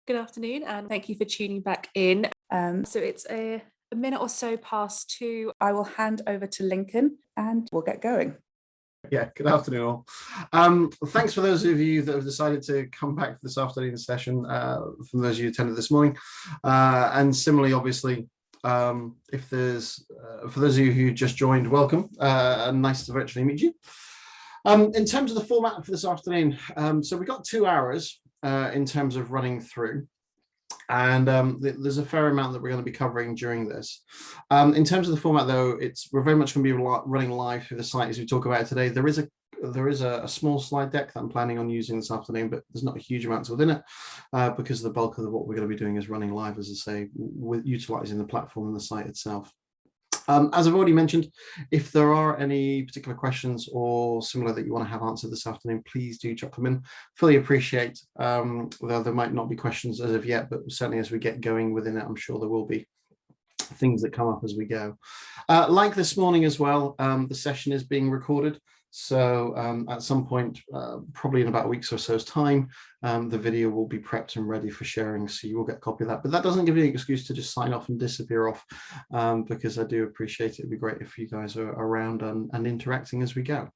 Good afternoon, and thank you for tuning back in. So it's a minute or so past 2. I will hand over to Lincoln and we'll get going. Yeah, good afternoon all. Thanks for those of you that have decided to come back for this afternoon session, from those of you who attended this morning. And similarly, obviously, if there's, for those of you who just joined, welcome, and nice to virtually meet you. In terms of the format for this afternoon, so we've got 2 hours in terms of running through. And there's a fair amount that we're going to be covering during this. In terms of the format, though, we're very much going to be running live through the site as we talk about it today. There is a small slide deck that I'm planning on using this afternoon, but there's not a huge amount within it because the bulk of what we're going to be doing is running live, as I say, with utilizing the platform and the site itself. As I've already mentioned, if there are any particular questions or similar that you want to have answered this afternoon, please do chuck them in. Fully appreciate, though there might not be questions as of yet, but certainly as we get going within it, I'm sure there will be things that come up as we go. Like this morning as well, the session is being recorded. So at some point, probably in about a week or so's time, the video will be prepped and ready for sharing, so you will get a copy of that. But that doesn't give you an excuse to just sign off and disappear off, because I do appreciate it. It'd be great if you guys are around and interacting as we go.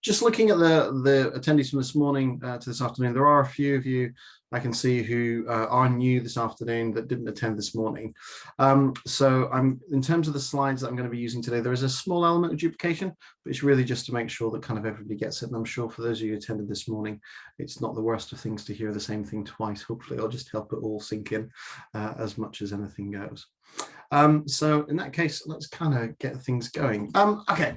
Just looking at the attendees from this morning to this afternoon, there are a few of you I can see who are new this afternoon that didn't attend this morning. So in terms of the slides that I'm going to be using today, there is a small element of duplication, but it's really just to make sure that kind of everybody gets it. And I'm sure for those of you who attended this morning, it's not the worst of things to hear the same thing twice. Hopefully I'll just help it all sink in as much as anything goes. So in that case, let's kind of get things going. Okay.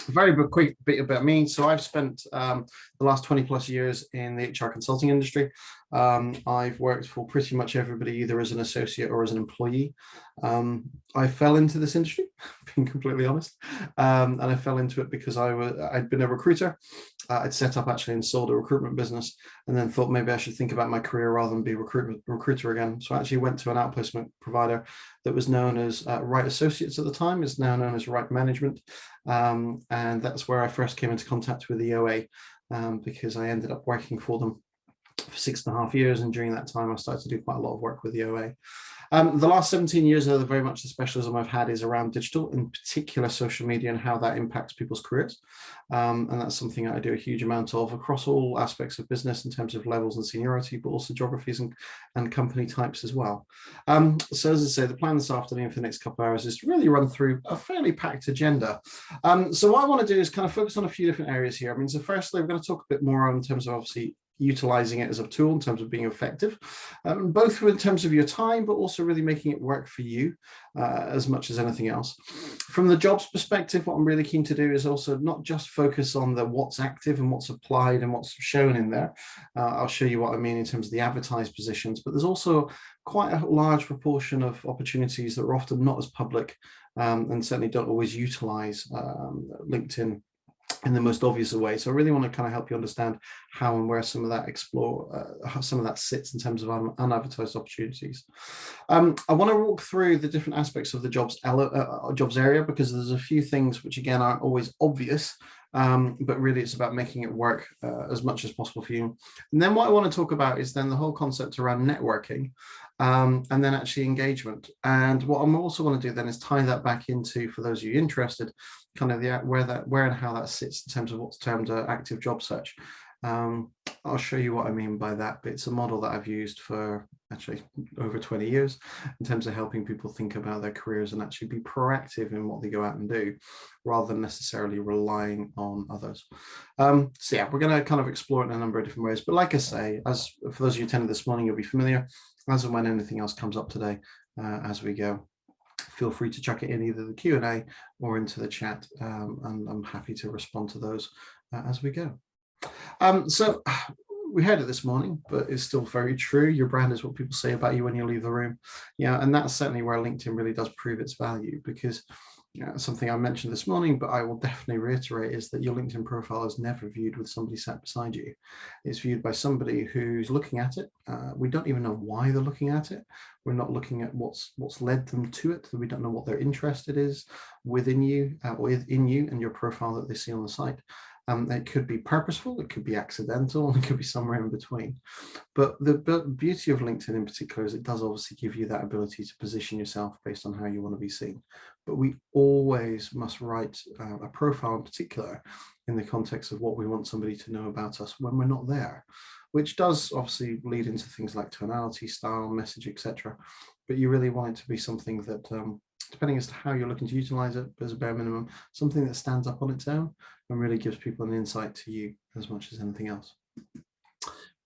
Very quick bit about me. So I've spent the last 20 plus years in the HR consulting industry. I've worked for pretty much everybody, either as an associate or as an employee. I fell into this industry, being completely honest, and I fell into it because I'd been a recruiter. I'd set up actually and sold a recruitment business, and then thought maybe I should think about my career rather than be a recruiter again. So I actually went to an outplacement provider that was known as Right Associates at the time. It's now known as Right Management, and that's where I first came into contact with the OA, because I ended up working for them for 6.5 years, and during that time I started to do quite a lot of work with the OA. The last 17 years, though, very much the specialism I've had is around digital, in particular social media, and how that impacts people's careers. And that's something that I do a huge amount of across all aspects of business in terms of levels and seniority, but also geographies and company types as well. So as I say, the plan this afternoon for the next couple of hours is to really run through a fairly packed agenda. So what I want to do is kind of focus on a few different areas here. I mean, so firstly, we're going to talk a bit more in terms of obviously utilizing it as a tool in terms of being effective, both in terms of your time, but also really making it work for you as much as anything else. From the jobs perspective, what I'm really keen to do is also not just focus on the what's active and what's applied and what's shown in there. I'll show you what I mean in terms of the advertised positions, but there's also quite a large proportion of opportunities that are often not as public and certainly don't always utilize LinkedIn in the most obvious way. So I really want to kind of help you understand how and where some of that how some of that sits in terms of unadvertised opportunities. I want to walk through the different aspects of the jobs area, because there's a few things which again aren't always obvious, but really it's about making it work as much as possible for you. And then what I want to talk about is then the whole concept around networking, and then actually engagement. And what I'm also want to do then is tie that back into, for those of you interested, kind of where and how that sits in terms of what's termed an active job search. I'll show you what I mean by that, but it's a model that I've used for actually over 20 years in terms of helping people think about their careers and actually be proactive in what they go out and do, rather than necessarily relying on others. So yeah, we're going to kind of explore it in a number of different ways. But like I say, as for those of you attending this morning, you'll be familiar, as and when anything else comes up today as we go, feel free to chuck it in either the Q&A or into the chat, and I'm happy to respond to those as we go. So we heard it this morning, but it's still very true. Your brand is what people say about you when you leave the room. Yeah, and that's certainly where LinkedIn really does prove its value, because something I mentioned this morning, but I will definitely reiterate, is that your LinkedIn profile is never viewed with somebody sat beside you. It's viewed by somebody who's looking at it. We don't even know why they're looking at it. We're not looking at what's led them to it. We don't know what their interest is within you or in you and your profile that they see on the site. It could be purposeful, it could be accidental, it could be somewhere in between. But the beauty of LinkedIn in particular is it does obviously give you that ability to position yourself based on how you want to be seen. But we always must write a profile in particular in the context of what we want somebody to know about us when we're not there, which does obviously lead into things like tonality, style, message, etc. But you really want it to be something that, depending as to how you're looking to utilize it, as a bare minimum, something that stands up on its own and really gives people an insight to you as much as anything else.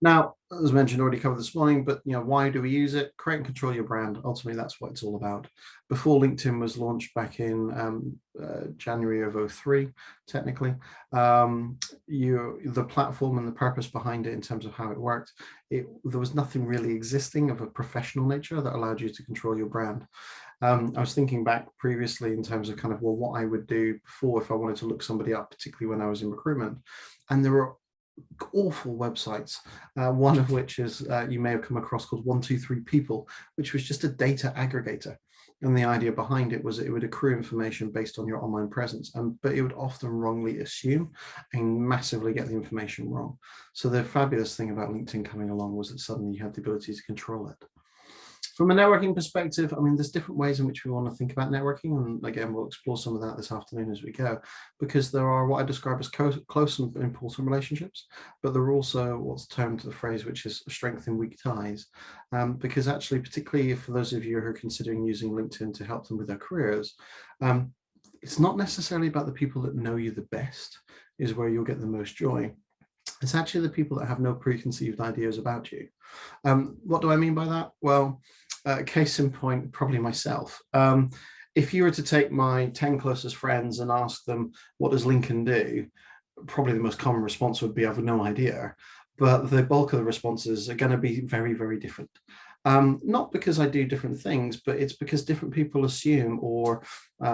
Now, as mentioned, already covered this morning, but why do we use it? Create and control your brand. Ultimately, that's what it's all about. Before LinkedIn was launched back in January of 2003, technically, the platform and the purpose behind it in terms of how it worked, there was nothing really existing of a professional nature that allowed you to control your brand. I was thinking back previously in terms of kind of, well, what I would do before if I wanted to look somebody up, particularly when I was in recruitment. And there were awful websites, one of which is you may have come across, called 123 People, which was just a data aggregator. And the idea behind it was it would accrue information based on your online presence, but it would often wrongly assume and massively get the information wrong. So the fabulous thing about LinkedIn coming along was that suddenly you had the ability to control it. From a networking perspective, I mean, there's different ways in which we want to think about networking. And again, we'll explore some of that this afternoon as we go, because there are what I describe as close and important relationships, but there are also what's termed the phrase, which is strength in weak ties. Because actually, particularly for those of you who are considering using LinkedIn to help them with their careers, it's not necessarily about the people that know you the best is where you'll get the most joy. It's actually the people that have no preconceived ideas about you. What do I mean by that? Well, case in point, probably myself. If you were to take my 10 closest friends and ask them, what does Lincoln do? Probably the most common response would be, I've no idea. But the bulk of the responses are going to be very, very different. Not because I do different things, but it's because different people assume or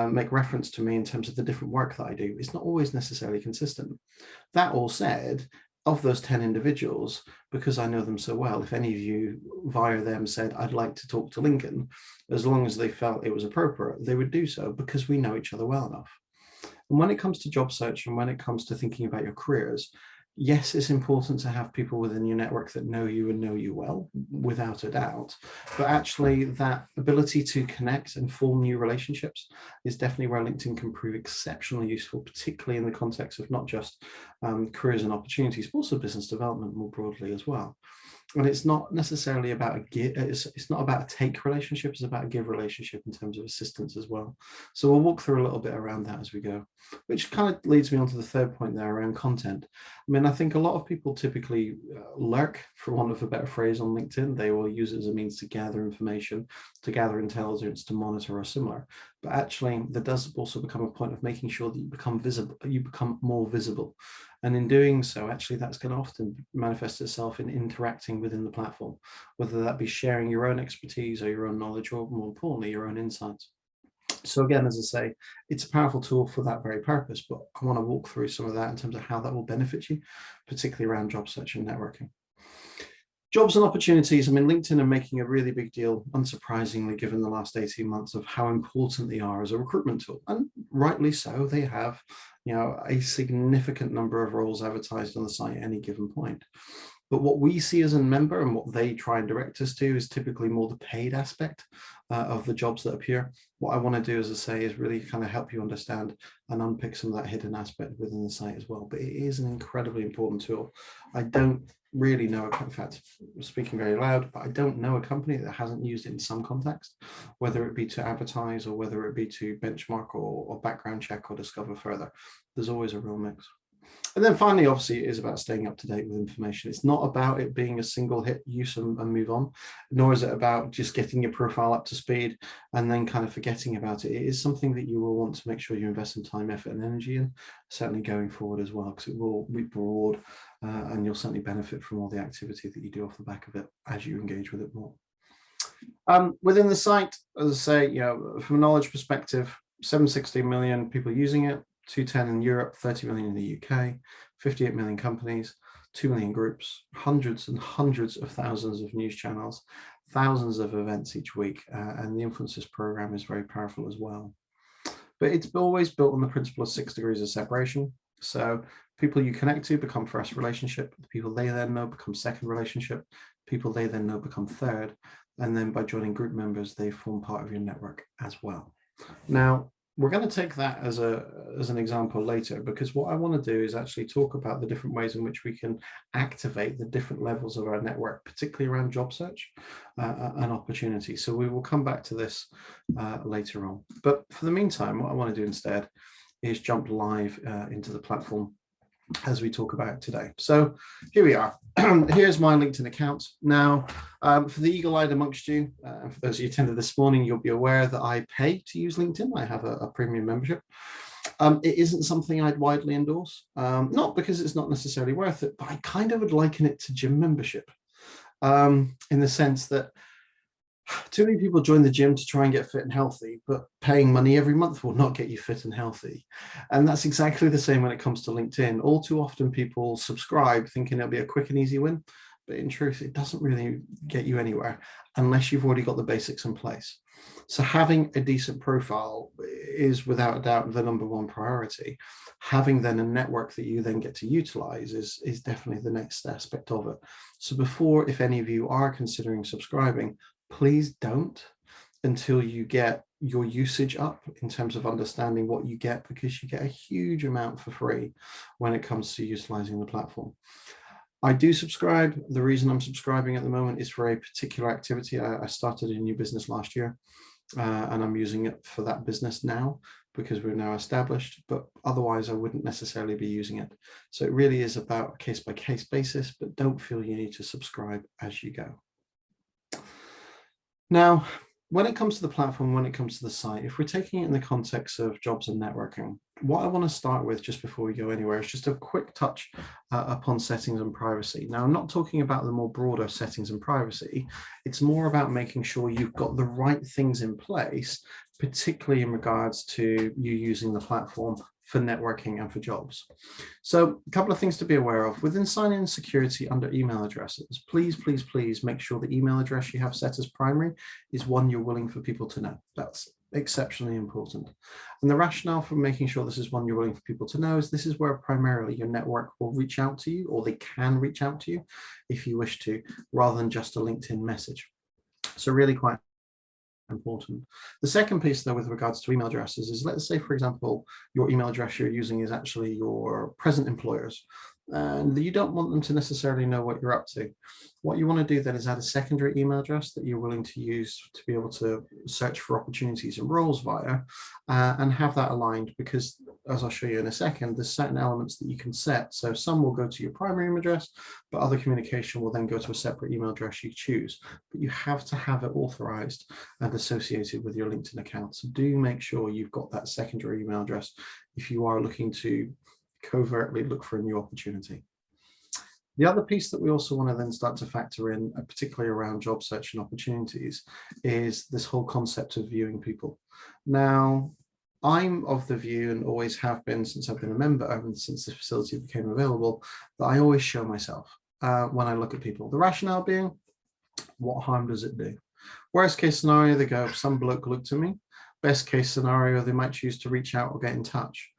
make reference to me in terms of the different work that I do. It's not always necessarily consistent. That all said, of those 10 individuals, because I know them so well, if any of you via them said, I'd like to talk to Lincoln, as long as they felt it was appropriate, they would do so because we know each other well enough. And when it comes to job search and when it comes to thinking about your careers, yes, it's important to have people within your network that know you and know you well, without a doubt. But actually, that ability to connect and form new relationships is definitely where LinkedIn can prove exceptionally useful, particularly in the context of not just careers and opportunities, but also business development more broadly as well. And it's not necessarily about a give, it's not about a take relationship, it's about a give relationship in terms of assistance as well. So we'll walk through a little bit around that as we go, which kind of leads me on to the third point there around content. I mean, I think a lot of people typically lurk, for want of a better phrase, on LinkedIn. They will use it as a means to gather information, to gather intelligence, to monitor or similar. But actually, there does also become a point of making sure that you become visible, you become more visible. And in doing so, actually, that's going to often manifest itself in interacting within the platform, whether that be sharing your own expertise or your own knowledge, or more importantly, your own insights. So again, as I say, it's a powerful tool for that very purpose, but I want to walk through some of that in terms of how that will benefit you, particularly around job search and networking. Jobs and opportunities. I mean, LinkedIn are making a really big deal, unsurprisingly, given the last 18 months of how important they are as a recruitment tool. And rightly so, they have, a significant number of roles advertised on the site at any given point. But what we see as a member and what they try and direct us to is typically more the paid aspect of the jobs that appear. What I want to do, as I say, is really kind of help you understand and unpick some of that hidden aspect within the site as well. But it is an incredibly important tool. I don't really know, in fact, I'm speaking very loud, but I don't know a company that hasn't used it in some context, whether it be to advertise or whether it be to benchmark or background check or discover further. There's always a real mix. And then finally, obviously, it is about staying up to date with information. It's not about it being a single hit use and move on, nor is it about just getting your profile up to speed and then kind of forgetting about it. It is something that you will want to make sure you invest some time, effort, and energy in, certainly going forward as well, because it will be broad and you'll certainly benefit from all the activity that you do off the back of it as you engage with it more. Within the site, as I say, from a knowledge perspective, 760 million people using it. 210 in Europe, 30 million in the UK, 58 million companies, 2 million groups, hundreds and hundreds of thousands of news channels, thousands of events each week, and the Influencers program is very powerful as well. But it's always built on the principle of 6 degrees of separation. So people you connect to become first relationship, the people they then know become second relationship, people they then know become third, and then by joining group members, they form part of your network as well. Now, we're going to take that as an example later, because what I want to do is actually talk about the different ways in which we can activate the different levels of our network, particularly around job search and opportunity. So we will come back to this later on. But for the meantime, what I want to do instead is jump live into the platform as we talk about today. So here we are. Here's my LinkedIn account. Now, for the eagle-eyed amongst you, and for those of you who attended this morning, you'll be aware that I pay to use LinkedIn. I have a premium membership. It isn't something I'd widely endorse, not because it's not necessarily worth it, but I kind of would liken it to gym membership, in the sense that too many people join the gym to try and get fit and healthy, but paying money every month will not get you fit and healthy. And that's exactly the same when it comes to LinkedIn. All too often people subscribe thinking it'll be a quick and easy win, but in truth, it doesn't really get you anywhere unless you've already got the basics in place. So having a decent profile is without a doubt the number one priority. Having then a network that you then get to utilize is definitely the next aspect of it. So before, if any of you are considering subscribing, please don't until you get your usage up in terms of understanding what you get, because you get a huge amount for free when it comes to utilizing the platform. I do subscribe. The reason I'm subscribing at the moment is for a particular activity. I started a new business last year, and I'm using it for that business now because we're now established, but otherwise I wouldn't necessarily be using it. So it really is about a case-by-case basis, but don't feel you need to subscribe as you go. Now, when it comes to the platform, when it comes to the site, if we're taking it in the context of jobs and networking, what I want to start with just before we go anywhere is just a quick touch upon settings and privacy. Now, I'm not talking about the more broader settings and privacy. It's more about making sure you've got the right things in place, particularly in regards to you using the platform for networking and for jobs. So a couple of things to be aware of. Within sign-in security under email addresses, please, please, please make sure the email address you have set as primary is one you're willing for people to know. That's exceptionally important. And the rationale for making sure this is one you're willing for people to know is this is where primarily your network will reach out to you, or they can reach out to you if you wish to, rather than just a LinkedIn message. So really quite important. The second piece, though, with regards to email addresses is, let's say, for example, your email address you're using is actually your present employers, and you don't want them to necessarily know what you're up to. What you want to do then is add a secondary email address that you're willing to use to be able to search for opportunities and roles via, and have that aligned, because as I'll show you in a second, there's certain elements that you can set. So some will go to your primary email address, but other communication will then go to a separate email address you choose. But you have to have it authorized and associated with your LinkedIn account. So do make sure you've got that secondary email address if you are looking to covertly look for a new opportunity. The other piece that we also want to then start to factor in, particularly around job search and opportunities, is this whole concept of viewing people. Now, I'm of the view, and always have been since I've been a member and since the facility became available, that I always show myself when I look at people. The rationale being, what harm does it do? Worst case scenario, they go, some bloke looked at me. Best case scenario, they might choose to reach out or get in touch.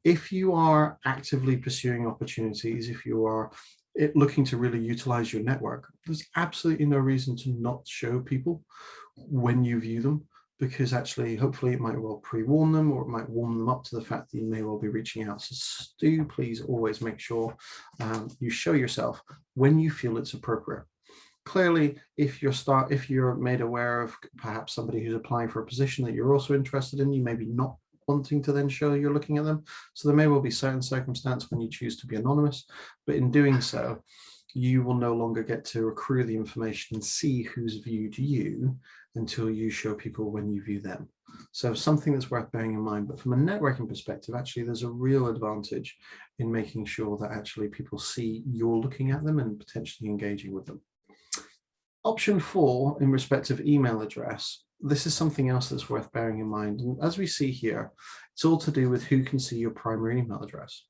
If you are actively pursuing opportunities, if you are looking to really utilize your network, there's absolutely no reason to not show people when you view them, because actually, hopefully it might well pre-warn them, or it might warm them up to the fact that you may well be reaching out. So do please always make sure you show yourself when you feel it's appropriate. Clearly, if you're made aware of perhaps somebody who's applying for a position that you're also interested in, you may be not wanting to then show you're looking at them. So there may well be certain circumstances when you choose to be anonymous, but in doing so, you will no longer get to accrue the information and see who's viewed you until you show people when you view them. So something that's worth bearing in mind. But from a networking perspective, actually, there's a real advantage in making sure that actually people see you're looking at them and potentially engaging with them. Option 4, in respect of email address, this is something else that's worth bearing in mind. And as we see here, it's all to do with who can see your primary email address.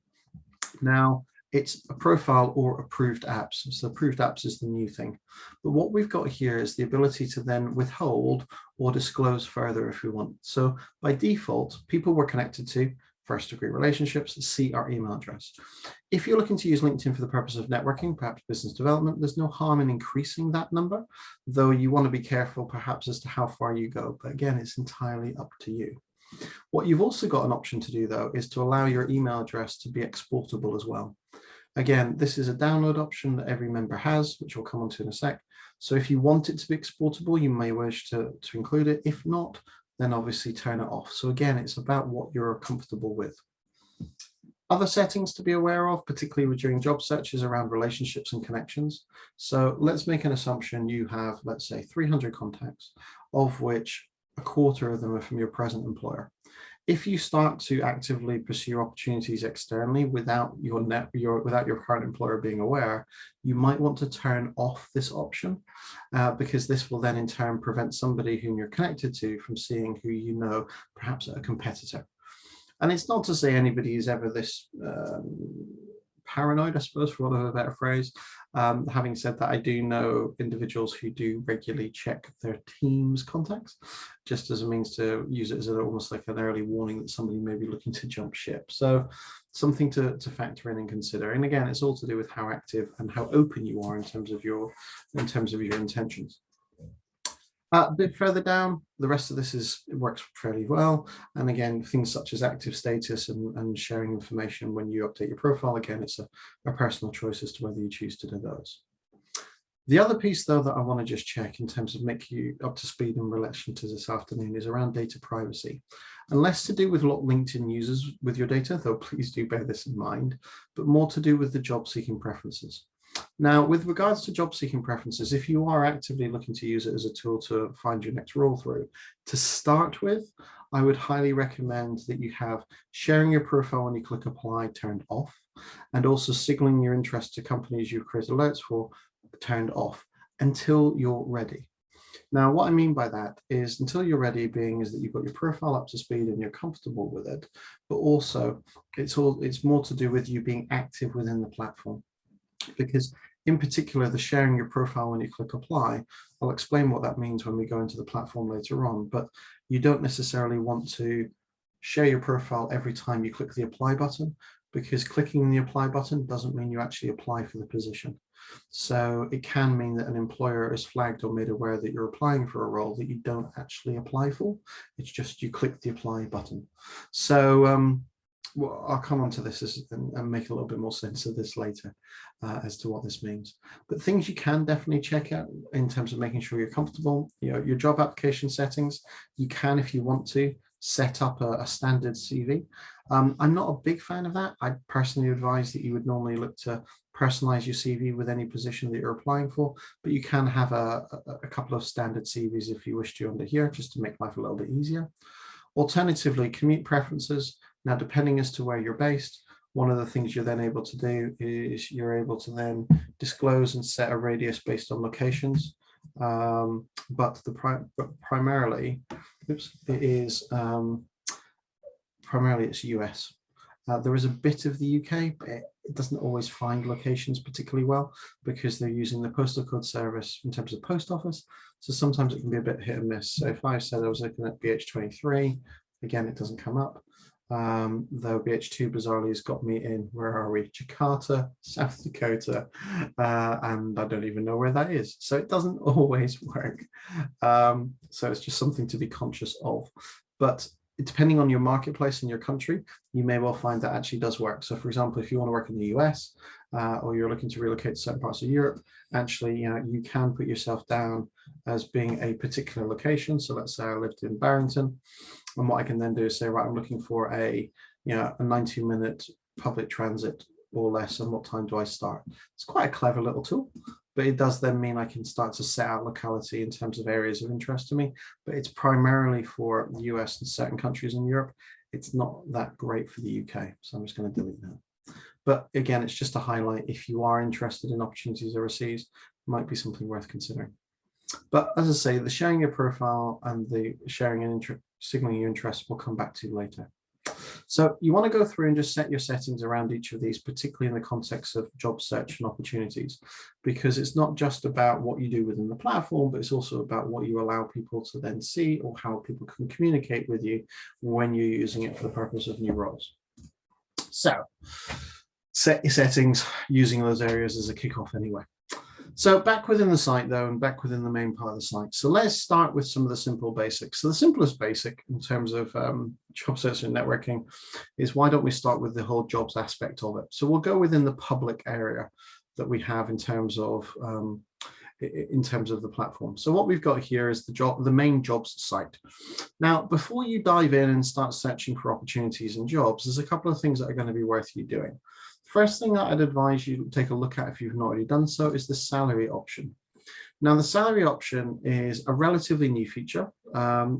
Now, it's a profile or approved apps. So approved apps is the new thing. But what we've got here is the ability to then withhold or disclose further if we want. So by default, people we're connected to, first-degree relationships, C, our email address. If you're looking to use LinkedIn for the purpose of networking, perhaps business development, there's no harm in increasing that number, though you want to be careful perhaps as to how far you go. But again, it's entirely up to you. What you've also got an option to do, though, is to allow your email address to be exportable as well. Again, this is a download option that every member has, which we'll come on to in a sec. So if you want it to be exportable, you may wish to include it. If not, then obviously turn it off. So again, it's about what you're comfortable with. Other settings to be aware of, particularly during job searches, around relationships and connections. So let's make an assumption you have, let's say, 300 contacts, of which a quarter of them are from your present employer. If you start to actively pursue opportunities externally without your current employer being aware, you might want to turn off this option because this will then in turn prevent somebody whom you're connected to from seeing who you know, perhaps at a competitor. And it's not to say anybody is ever this paranoid, I suppose, for want of a better phrase. Having said that, I do know individuals who do regularly check their team's contacts, just as a means to use it as almost like an early warning that somebody may be looking to jump ship. So something to factor in and consider. And again, it's all to do with how active and how open you are in terms of your intentions. A bit further down, the rest of this works fairly well. And again, things such as active status and sharing information when you update your profile, again, it's a personal choice as to whether you choose to do those. The other piece, though, that I want to just check in terms of make you up to speed in relation to this afternoon is around data privacy. And less to do with what LinkedIn uses with your data, though please do bear this in mind, but more to do with the job seeking preferences. Now, with regards to job seeking preferences, if you are actively looking to use it as a tool to find your next role through, to start with, I would highly recommend that you have sharing your profile when you click apply turned off, and also signaling your interest to companies you've created alerts for turned off until you're ready. Now, what I mean by that is until you're ready is that you've got your profile up to speed and you're comfortable with it, but also it's more to do with you being active within the platform. Because in particular, the sharing your profile when you click apply, I'll explain what that means when we go into the platform later on, but you don't necessarily want to share your profile every time you click the apply button, because clicking the apply button doesn't mean you actually apply for the position. So it can mean that an employer is flagged or made aware that you're applying for a role that you don't actually apply for. It's just you click the apply button. So well, I'll come on to this and make a little bit more sense of this later as to what this means. But things you can definitely check out in terms of making sure you're comfortable, your job application settings, you can, if you want to, set up a standard CV. I'm not a big fan of that. I personally advise that you would normally look to personalize your CV with any position that you're applying for, but you can have a couple of standard CVs if you wish to under here, just to make life a little bit easier. Alternatively, commute preferences. Now, depending as to where you're based, one of the things you're then able to do is you're able to then disclose and set a radius based on locations. But primarily, it's US. There is a bit of the UK, but it doesn't always find locations particularly well because they're using the postal code service in terms of post office. So sometimes it can be a bit hit and miss. So if I said I was looking at BH23, again, it doesn't come up. Though BH2 bizarrely has got me in, where are we? Jakarta, South Dakota, and I don't even know where that is. So it doesn't always work. So it's just something to be conscious of. But depending on your marketplace in your country, you may well find that actually does work. So for example, if you want to work in the US or you're looking to relocate to certain parts of Europe, actually, you can put yourself down as being a particular location. So let's say I lived in Barrington, and what I can then do is say, right, I'm looking for a 90-minute public transit or less, and what time do I start? It's quite a clever little tool, but it does then mean I can start to set out locality in terms of areas of interest to me, but it's primarily for the US and certain countries in Europe. It's not that great for the UK, so I'm just going to delete that. But again, it's just to highlight if you are interested in opportunities overseas, might be something worth considering. But as I say, the sharing your profile and the sharing and signaling your interest will come back to later. So you want to go through and just set your settings around each of these, particularly in the context of job search and opportunities, because it's not just about what you do within the platform, but it's also about what you allow people to then see or how people can communicate with you when you're using it for the purpose of new roles. So set your settings using those areas as a kickoff anyway. So back within the site though, and back within the main part of the site. So let's start with some of the simple basics. So the simplest basic in terms of job search and networking is, why don't we start with the whole jobs aspect of it? So we'll go within the public area that we have in terms of the platform. So what we've got here is the main jobs site. Now, before you dive in and start searching for opportunities and jobs, there's a couple of things that are going to be worth you doing. First thing that I'd advise you to take a look at, if you've not already done so, is the salary option. Now, the salary option is a relatively new feature.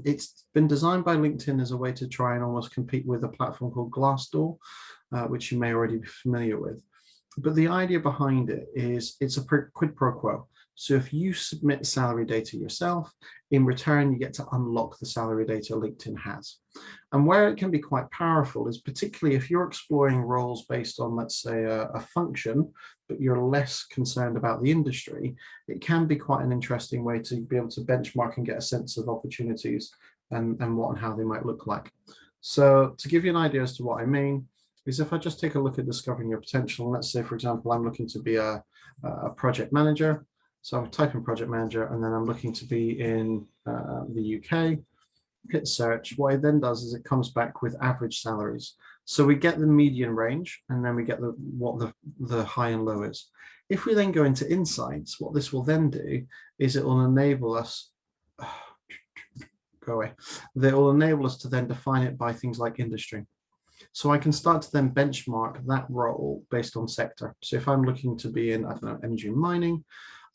It's been designed by LinkedIn as a way to try and almost compete with a platform called Glassdoor, which you may already be familiar with. But the idea behind it is it's a quid pro quo. So if you submit salary data yourself, in return, you get to unlock the salary data LinkedIn has. And where it can be quite powerful is particularly if you're exploring roles based on, let's say, a function, but you're less concerned about the industry, it can be quite an interesting way to be able to benchmark and get a sense of opportunities and what and how they might look like. So to give you an idea as to what I mean, is if I just take a look at discovering your potential, let's say, for example, I'm looking to be a project manager. So I'm typing project manager, and then I'm looking to be in the UK, hit search. What it then does is it comes back with average salaries. So we get the median range, and then we get what the high and low is. If we then go into insights, what this will then do is it will enable us, that will enable us to then define it by things like industry. So I can start to then benchmark that role based on sector. So if I'm looking to be in, I don't know, energy and mining,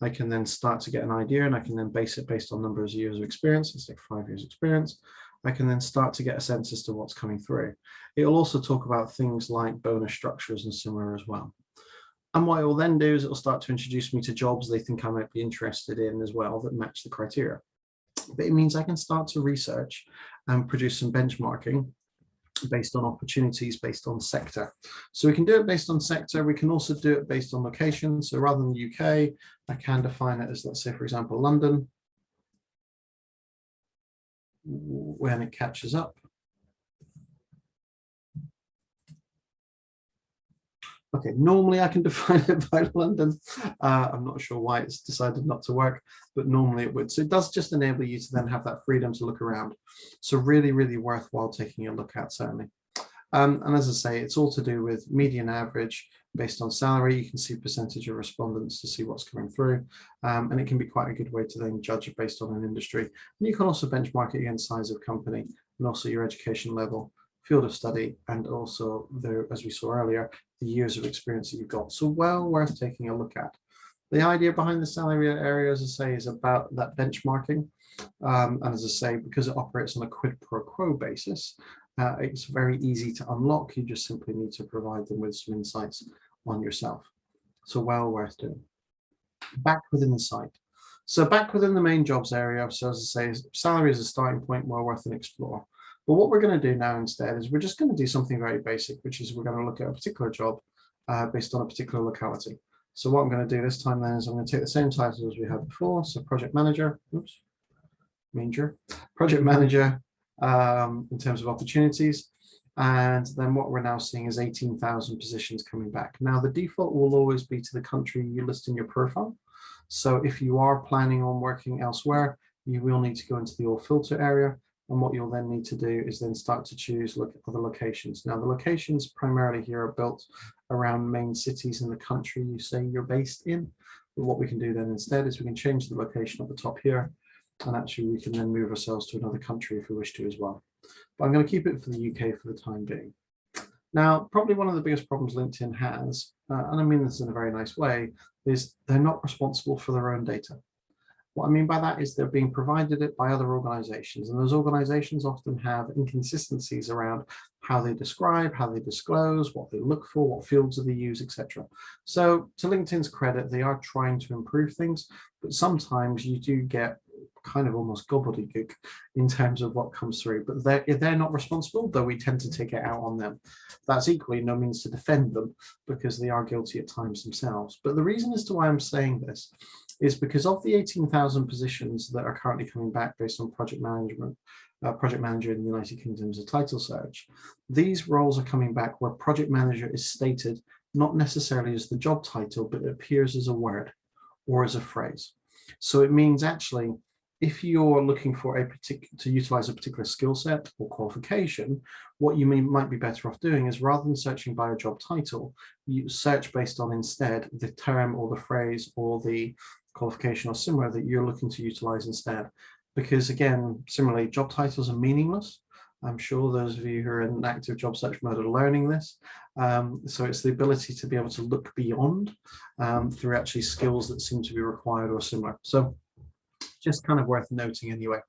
I can then start to get an idea, and I can then base it based on number of years of experience. Let's take 5 years experience. I can then start to get a sense as to what's coming through. It will also talk about things like bonus structures and similar as well. And what it will then do is it will start to introduce me to jobs they think I might be interested in as well that match the criteria. But it means I can start to research and produce some benchmarking based on opportunities, based on sector. So we can do it based on sector. We can also do it based on location. So rather than the UK, I can define it as, let's say, for example, London, when it catches up. Okay, normally I can define it by London. I'm not sure why it's decided not to work, but normally it would. So it does just enable you to then have that freedom to look around. So really, really worthwhile taking a look at, certainly. And as I say, it's all to do with median average based on salary. You can see percentage of respondents to see what's coming through. And it can be quite a good way to then judge it based on an industry. And you can also benchmark it against size of company and also your education level, field of study, and also, as we saw earlier, the years of experience that you've got. So well worth taking a look at. The idea behind the salary area, as I say, is about that benchmarking. And as I say, because it operates on a quid pro quo basis, it's very easy to unlock. You just simply need to provide them with some insights on yourself. So well worth doing. Back within the site. So back within the main jobs area, so as I say, salary is a starting point, well worth an explore. But what we're going to do now instead is we're just going to do something very basic, which is we're going to look at a particular job based on a particular locality. So what I'm going to do this time then is I'm going to take the same title as we had before. So project manager, project manager in terms of opportunities. And then what we're now seeing is 18,000 positions coming back. Now the default will always be to the country you list in your profile. So if you are planning on working elsewhere, you will need to go into the all filter area. And what you'll then need to do is then start to choose look at other locations. Now the locations primarily here are built around main cities in the country you say you're based in. But what we can do then instead is we can change the location at the top here, and actually we can then move ourselves to another country if we wish to as well. But I'm going to keep it for the UK for the time being. Now, probably one of the biggest problems LinkedIn has, and I mean this in a very nice way, is they're not responsible for their own data. What I mean by that is they're being provided it by other organizations, and those organizations often have inconsistencies around how they describe, how they disclose, what they look for, what fields do they use, etc. So to LinkedIn's credit, they are trying to improve things, but sometimes you do get kind of almost gobbledygook in terms of what comes through, but they're not responsible, though we tend to take it out on them. That's equally no means to defend them, because they are guilty at times themselves. But the reason as to why I'm saying this is because of the 18,000 positions that are currently coming back based on project manager in the United Kingdom as a title search, these roles are coming back where project manager is stated not necessarily as the job title, but it appears as a word or as a phrase. So it means actually, if you're looking for to utilize a particular skill set or qualification, what you might be better off doing is, rather than searching by a job title, you search based on instead the term or the phrase or the qualification or similar that you're looking to utilize instead. Because again, similarly, job titles are meaningless. I'm sure those of you who are in an active job search mode are learning this. So it's the ability to be able to look beyond through actually skills that seem to be required or similar. So just kind of worth noting anyway.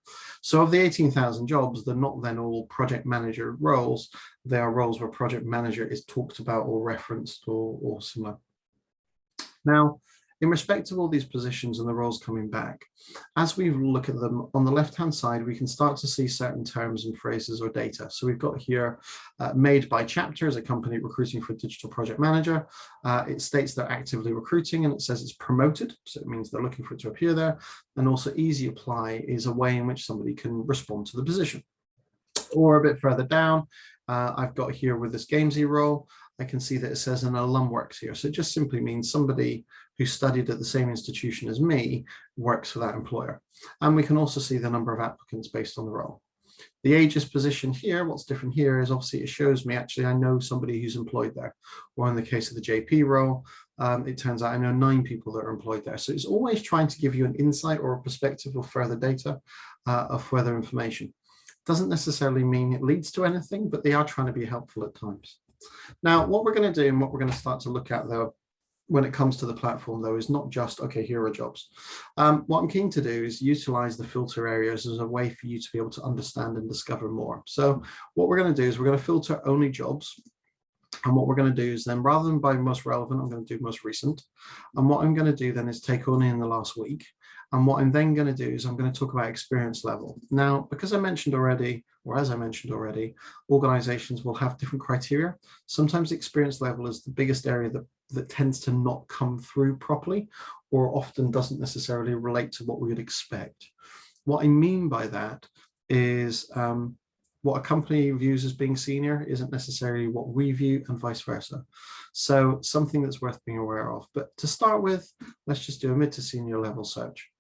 So of the 18,000 jobs, they're not then all project manager roles. They are roles where project manager is talked about or referenced or similar. Now, in respect of all these positions and the roles coming back, as we look at them on the left-hand side, we can start to see certain terms and phrases or data. So we've got here made by chapter as a company recruiting for a digital project manager. It states they're actively recruiting and it says it's promoted. So it means they're looking for it to appear there. And also easy apply is a way in which somebody can respond to the position. Or a bit further down, I've got here with this Gamesy role, I can see that it says an alum works here. So it just simply means somebody who studied at the same institution as me works for that employer. And we can also see the number of applicants based on the role. The age is positioned here. What's different here is obviously it shows me actually I know somebody who's employed there. Or in the case of the JP role, it turns out I know 9 people that are employed there. So it's always trying to give you an insight or a perspective of further data, of further information. Doesn't necessarily mean it leads to anything, but they are trying to be helpful at times. Now, what we're going to do and what we're going to start to look at, though, when it comes to the platform, though, is not just, okay, here are jobs. What I'm keen to do is utilize the filter areas as a way for you to be able to understand and discover more. So what we're going to do is we're going to filter only jobs. And what we're going to do is then, rather than by most relevant, I'm going to do most recent. And what I'm going to do then is take only in the last week. And what I'm then going to do is I'm going to talk about experience level. Now, because I mentioned already, or as I mentioned already, organizations will have different criteria. Sometimes experience level is the biggest area that tends to not come through properly, or often doesn't necessarily relate to what we would expect. What I mean by that is what a company views as being senior isn't necessarily what we view, and vice versa. So something that's worth being aware of. But to start with, let's just do a mid to senior level search.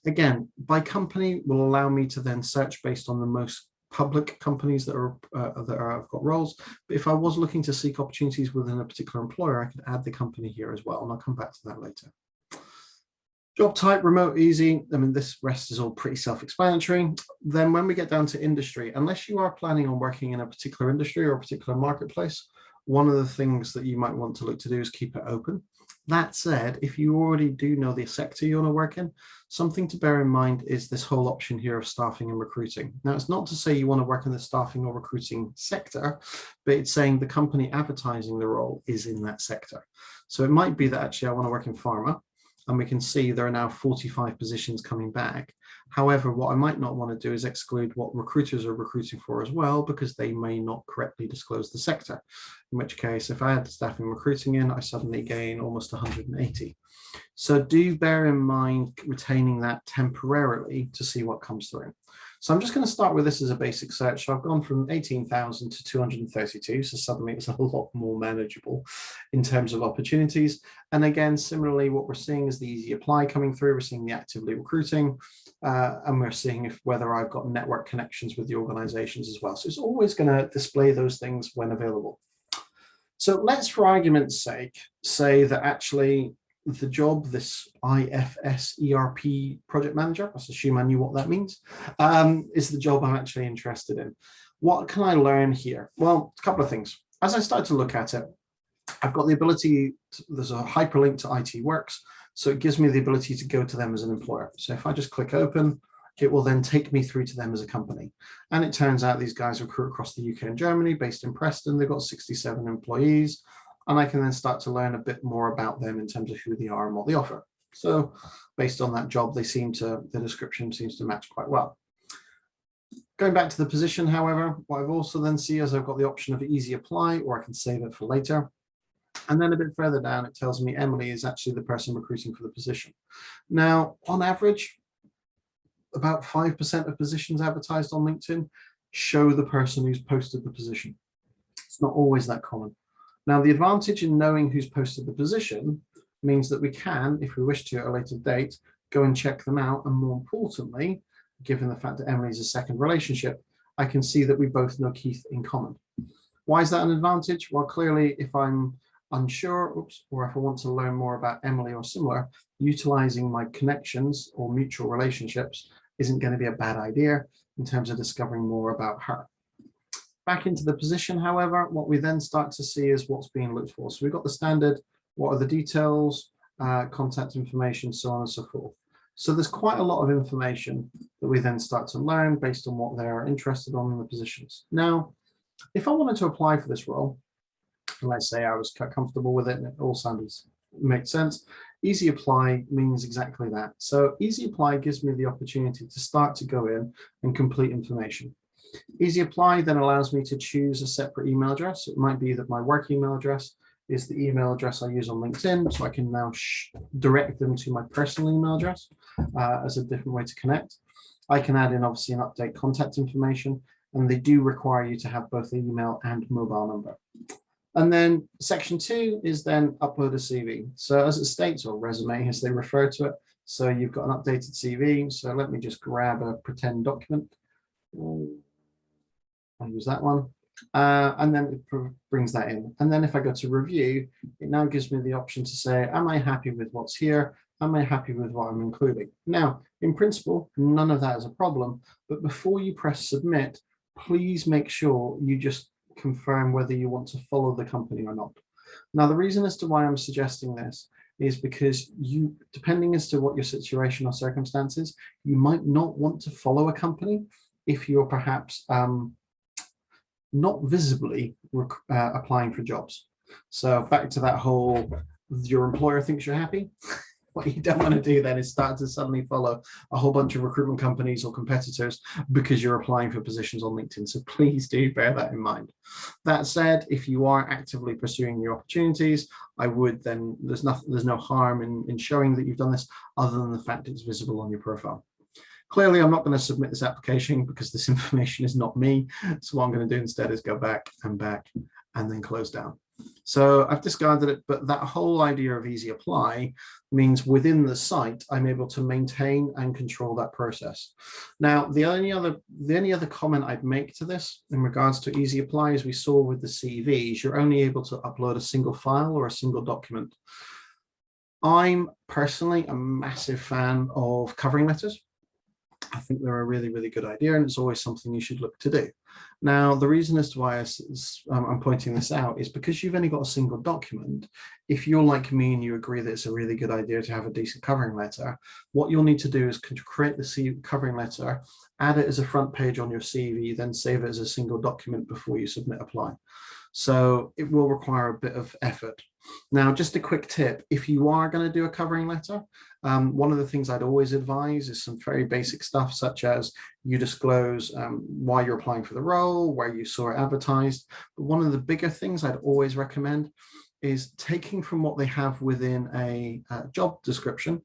Again, by company will allow me to then search based on the most public companies that have got roles. But if I was looking to seek opportunities within a particular employer, I could add the company here as well, and I'll come back to that later. Job type, remote, easy. I mean, this rest is all pretty self-explanatory. Then when we get down to industry, unless you are planning on working in a particular industry or a particular marketplace, one of the things that you might want to look to do is keep it open. That said, if you already do know the sector you want to work in, something to bear in mind is this whole option here of staffing and recruiting. Now, it's not to say you want to work in the staffing or recruiting sector, but it's saying the company advertising the role is in that sector. So it might be that actually I want to work in pharma, and we can see there are now 45 positions coming back. However, what I might not want to do is exclude what recruiters are recruiting for as well, because they may not correctly disclose the sector. In which case, if I had staffing recruiting in, I suddenly gain almost 180. So do bear in mind retaining that temporarily to see what comes through. So I'm just going to start with this as a basic search. So I've gone from 18,000 to 232. So suddenly it's a lot more manageable in terms of opportunities. And again, similarly, what we're seeing is the easy apply coming through. We're seeing the actively recruiting, and we're seeing whether I've got network connections with the organizations as well. So it's always going to display those things when available. So let's, for argument's sake, say that actually the job, this IFS ERP project manager, let's assume I knew what that means, is the job I'm actually interested in. What can I learn here? Well, a couple of things. As I started to look at it, I've got the ability, there's a hyperlink to IT Works, so it gives me the ability to go to them as an employer. So if I just click open, it will then take me through to them as a company. And it turns out these guys recruit across the UK and Germany, based in Preston. They've got 67 employees. And I can then start to learn a bit more about them in terms of who they are and what they offer. So based on that job, the description seems to match quite well. Going back to the position, however, what I've also then see is I've got the option of easy apply, or I can save it for later. And then a bit further down, it tells me Emily is actually the person recruiting for the position. Now, on average, about 5% of positions advertised on LinkedIn show the person who's posted the position. It's not always that common. Now, the advantage in knowing who's posted the position means that we can, if we wish to at a later date, go and check them out. And more importantly, given the fact that Emily's a second relationship, I can see that we both know Keith in common. Why is that an advantage? Well, clearly, if I'm unsure, or if I want to learn more about Emily or similar, utilizing my connections or mutual relationships isn't going to be a bad idea in terms of discovering more about her. Back into the position, however, what we then start to see is what's being looked for. So we've got the standard, what are the details, contact information, so on and so forth. So there's quite a lot of information that we then start to learn based on what they're interested in the positions. Now, if I wanted to apply for this role, let's say I was quite comfortable with it and it all makes sense, Easy Apply means exactly that. So Easy Apply gives me the opportunity to start to go in and complete information. Easy Apply then allows me to choose a separate email address. It might be that my work email address is the email address I use on LinkedIn, so I can now direct them to my personal email address as a different way to connect. I can add in obviously an update contact information, and they do require you to have both the email and mobile number. And then section 2 is then upload a CV. So as it states, or resume as they refer to it, so you've got an updated CV. So let me just grab a pretend document. I'll use that one. And then it brings that in. And then if I go to review, it now gives me the option to say, am I happy with what's here? Am I happy with what I'm including? Now, in principle, none of that is a problem. But before you press submit, please make sure you just confirm whether you want to follow the company or not. Now, the reason as to why I'm suggesting this is because you, depending as to what your situation or circumstances, you might not want to follow a company if you're perhaps not visibly applying for jobs. So back to that whole, your employer thinks you're happy. What you don't want to do then is start to suddenly follow a whole bunch of recruitment companies or competitors because you're applying for positions on LinkedIn. So please do bear that in mind. That said, if you are actively pursuing your opportunities, I would then, there's no harm in showing that you've done this other than the fact it's visible on your profile. Clearly, I'm not going to submit this application because this information is not me. So what I'm going to do instead is go back and then close down. So I've discarded it, but that whole idea of Easy Apply means within the site, I'm able to maintain and control that process. Now, the only other comment I'd make to this in regards to Easy Apply, as we saw with the CVs, you're only able to upload a single file or a single document. I'm personally a massive fan of covering letters. I think they're a really, really good idea, and it's always something you should look to do. Now, the reason as to why I'm pointing this out is because you've only got a single document. If you're like me and you agree that it's a really good idea to have a decent covering letter, what you'll need to do is create the covering letter, add it as a front page on your CV, then save it as a single document before you submit apply. So it will require a bit of effort. Now, just a quick tip, if you are going to do a covering letter, one of the things I'd always advise is some very basic stuff, such as you disclose why you're applying for the role, where you saw it advertised. But one of the bigger things I'd always recommend is taking from what they have within a job description,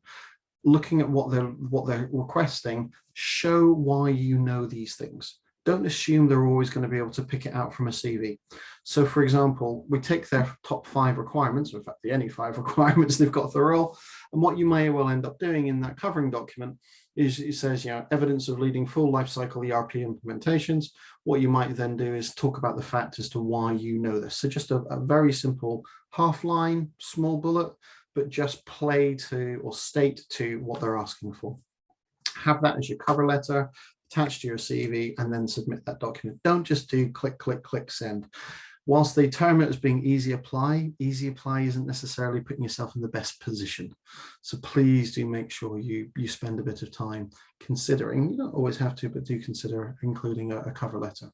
looking at what they're requesting, show why you know these things. Don't assume they're always going to be able to pick it out from a CV. So for example, we take their top 5 requirements, in fact, the only 5 requirements they've got for the role. And what you may well end up doing in that covering document is it says, evidence of leading full life cycle ERP implementations. What you might then do is talk about the fact as to why you know this. So just a very simple half line, small bullet, but just play to or state to what they're asking for. Have that as your cover letter, attach to your CV, and then submit that document. Don't just do click, click, click, send. Whilst they term it as being Easy Apply isn't necessarily putting yourself in the best position. So please do make sure you spend a bit of time considering, you don't always have to, but do consider including a cover letter.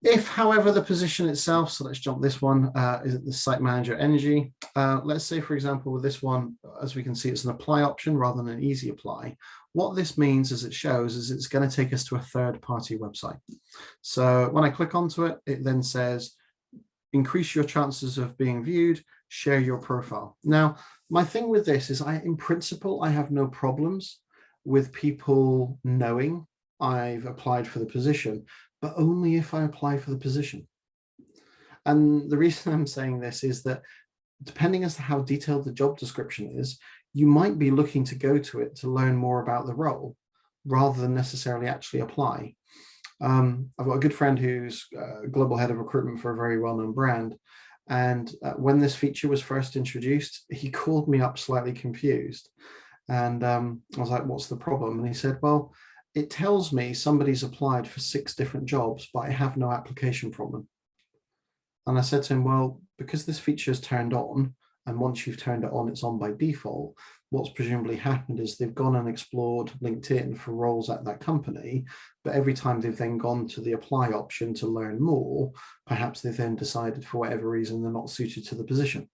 If, however, the position itself, so let's jump this one, is the site manager energy. Let's say, for example, with this one, as we can see, it's an apply option rather than an Easy Apply. What this means, as it shows, is it's going to take us to a third-party website. So when I click onto it, it then says, increase your chances of being viewed, share your profile. Now, my thing with this is in principle, I have no problems with people knowing I've applied for the position, but only if I apply for the position. And the reason I'm saying this is that depending as to how detailed the job description is, you might be looking to go to it to learn more about the role rather than necessarily actually apply. I've got a good friend who's global head of recruitment for a very well-known brand. And when this feature was first introduced, he called me up slightly confused. And I was like, what's the problem? And he said, well, it tells me somebody's applied for 6 different jobs, but I have no application from them. And I said to him, well, because this feature is turned on, and once you've turned it on, it's on by default, what's presumably happened is they've gone and explored LinkedIn for roles at that company, but every time they've then gone to the apply option to learn more, perhaps they've then decided for whatever reason they're not suited to the position.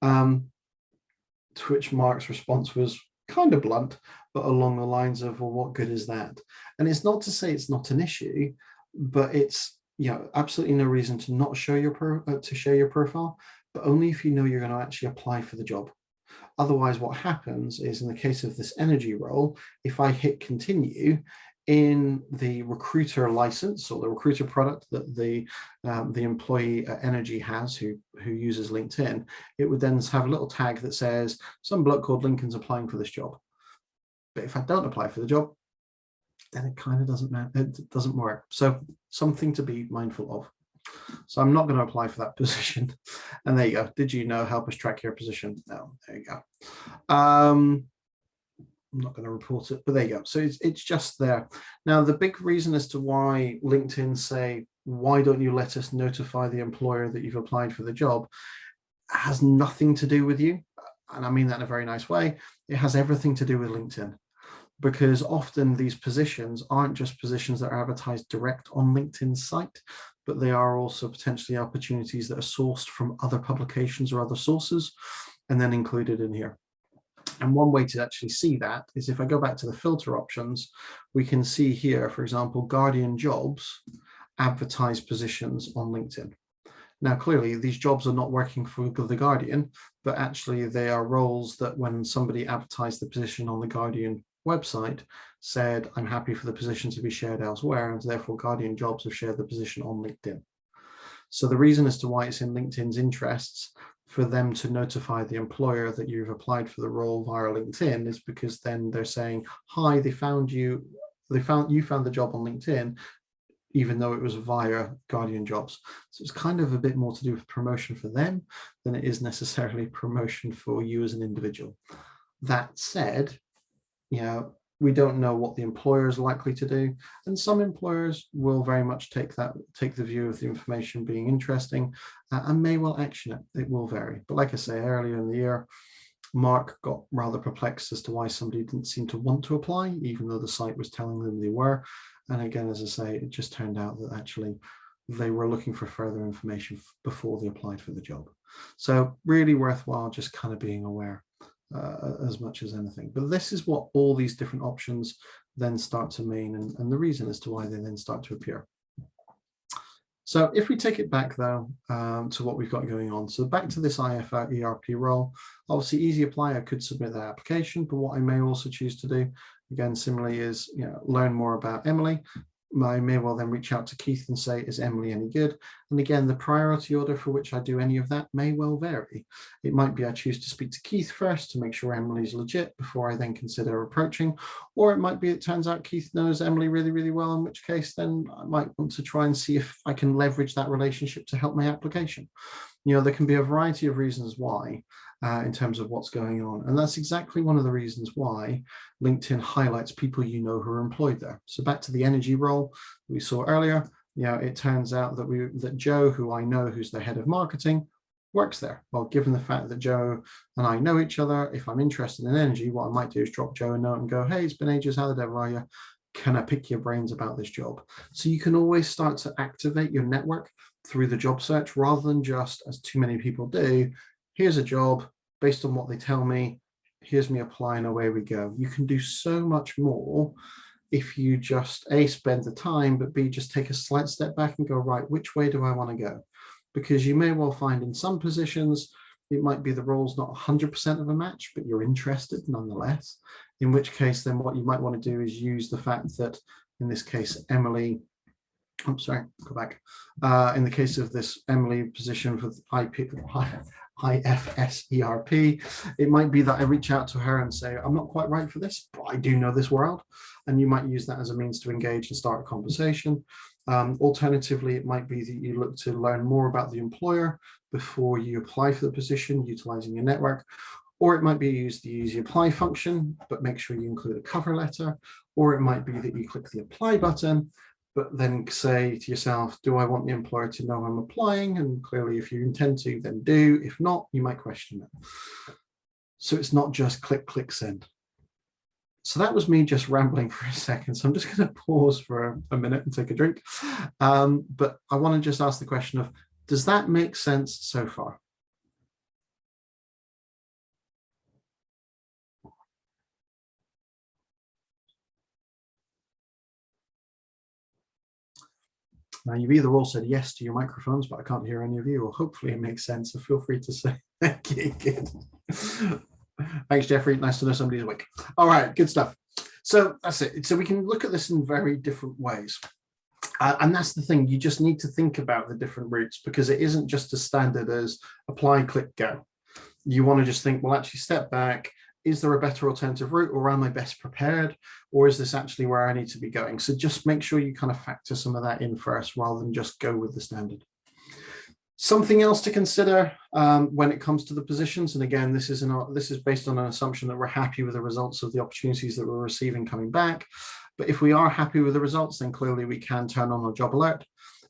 To which Mark's response was kind of blunt, but along the lines of, well, what good is that? And it's not to say it's not an issue, but it's, absolutely no reason to not show to share your profile, but only if you know you're going to actually apply for the job. Otherwise, what happens is, in the case of this energy role, if I hit continue in the recruiter license or the recruiter product that the employee at Energy has who uses LinkedIn, it would then have a little tag that says some bloke called Lincoln's applying for this job. But if I don't apply for the job, then it kind of doesn't matter. It doesn't work. So something to be mindful of. So I'm not going to apply for that position. And there you go. Did you know? Help us track your position. No, there you go. I'm not going to report it, but there you go. So it's just there. Now, the big reason as to why LinkedIn say, why don't you let us notify the employer that you've applied for the job, has nothing to do with you. And I mean that in a very nice way. It has everything to do with LinkedIn. Because often these positions aren't just positions that are advertised direct on LinkedIn's site, but they are also potentially opportunities that are sourced from other publications or other sources and then included in here. And one way to actually see that is if I go back to the filter options, we can see here, for example, Guardian Jobs advertise positions on LinkedIn. Now, clearly, these jobs are not working for The Guardian, but actually they are roles that when somebody advertised the position on The Guardian website said, I'm happy for the position to be shared elsewhere, and therefore Guardian Jobs have shared the position on LinkedIn. So the reason as to why it's in LinkedIn's interests for them to notify the employer that you've applied for the role via LinkedIn is because then they're saying, hi, you found the job on LinkedIn, even though it was via Guardian Jobs. So it's kind of a bit more to do with promotion for them than it is necessarily promotion for you as an individual. That said, we don't know what the employer is likely to do, and some employers will very much take the view of the information being interesting and may well action it. It will vary, but like I say, earlier in the year, Mark got rather perplexed as to why somebody didn't seem to want to apply, even though the site was telling them they were. And again, as I say, it just turned out that actually they were looking for further information before they applied for the job. So really worthwhile just kind of being aware. As much as anything. But this is what all these different options then start to mean, and the reason as to why they then start to appear. So if we take it back though to what we've got going on, so back to this IFR ERP role, obviously easy apply, I could submit that application, but what I may also choose to do, again, similarly is learn more about Emily. I may well then reach out to Keith and say, is Emily any good? And again, the priority order for which I do any of that may well vary. It might be I choose to speak to Keith first to make sure Emily's legit before I then consider approaching, or it might be it turns out Keith knows Emily really, really well, in which case then I might want to try and see if I can leverage that relationship to help my application. There can be a variety of reasons why in terms of what's going on. And that's exactly one of the reasons why LinkedIn highlights people who are employed there. So back to the energy role we saw earlier, it turns out that Joe, who I know who's the head of marketing, works there. Well, given the fact that Joe and I know each other, if I'm interested in energy, what I might do is drop Joe a note and go, hey, it's been ages, how the devil are you? Can I pick your brains about this job? So you can always start to activate your network through the job search rather than just, as too many people do, here's a job based on what they tell me, here's me applying, away we go. You can do so much more if you just A, spend the time, but B, just take a slight step back and go, right, which way do I want to go? because you may well find in some positions, it might be the role's not 100% of a match, but you're interested nonetheless, in which case then what you might want to do is use the fact that, in this case, Emily, I'm sorry, go back. In the case of this Emily position for IFSERP, it might be that I reach out to her and say, I'm not quite right for this, but I do know this world. And you might use that as a means to engage and start a conversation. Alternatively, it might be that you look to learn more about the employer before you apply for the position, utilizing your network. Or it might be used to use the apply function, but make sure you include a cover letter. Or it might be that you click the apply button, but then say to yourself, do I want the employer to know I'm applying? And clearly, if you intend to, then do. If not, you might question it. So it's not just click, click, send. So that was me just rambling for a second. So I'm just going to pause for a minute and take a drink. But I want to just ask the question of, does that make sense so far? Now, you've either all said yes to your microphones, but I can't hear any of you, or hopefully it makes sense. So feel free to say thank you. Good. Thanks, Jeffrey. Nice to know somebody's awake. All right, good stuff. So that's it. So we can look at this in very different ways. And that's the thing. You just need to think about the different routes, because it isn't just as standard as apply, click, go. You want to just think, well, actually step back. Is there a better alternative route, or am I best prepared? Or is this actually where I need to be going? So just make sure you kind of factor some of that in first, rather than just go with the standard. Something else to consider when it comes to the positions, and again, this is based on an assumption that we're happy with the results of the opportunities that we're receiving coming back. But if we are happy with the results, then clearly we can turn on a job alert.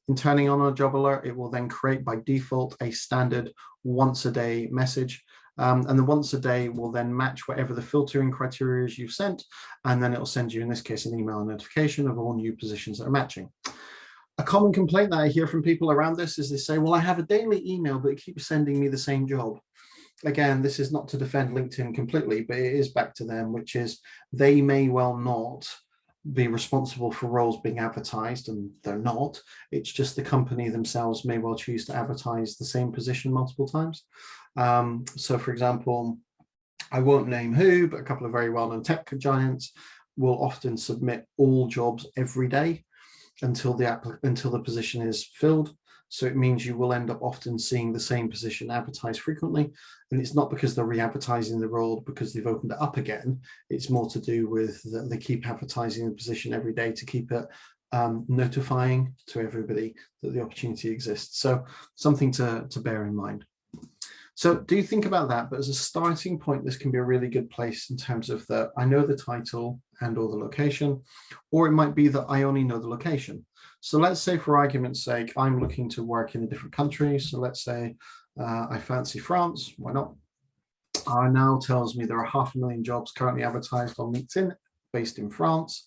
In turning on a job alert, it will then create by default a standard once a day message. And the once a day will then match whatever the filtering criteria is you've sent. And then it'll send you, in this case, an email notification of all new positions that are matching. A common complaint that I hear from people around this is they say, well, I have a daily email, but it keeps sending me the same job. Again, this is not to defend LinkedIn completely, but it is back to them, which is they may well not be responsible for roles being advertised, and they're not. It's just the company themselves may well choose to advertise the same position multiple times. So for example, I won't name who, but a couple of very well-known tech giants will often submit all jobs every day until the position is filled. So it means you will end up often seeing the same position advertised frequently. And it's not because they're re-advertising the role because they've opened it up again. It's more to do with that they keep advertising the position every day to keep it notifying to everybody that the opportunity exists. So something to bear in mind. So do think about that, but as a starting point, this can be a really good place in terms of I know the title and or the location, or it might be that I only know the location. So let's say, for argument's sake, I'm looking to work in a different country. So let's say I fancy France, why not? Now tells me there are 500,000 jobs currently advertised on LinkedIn based in France.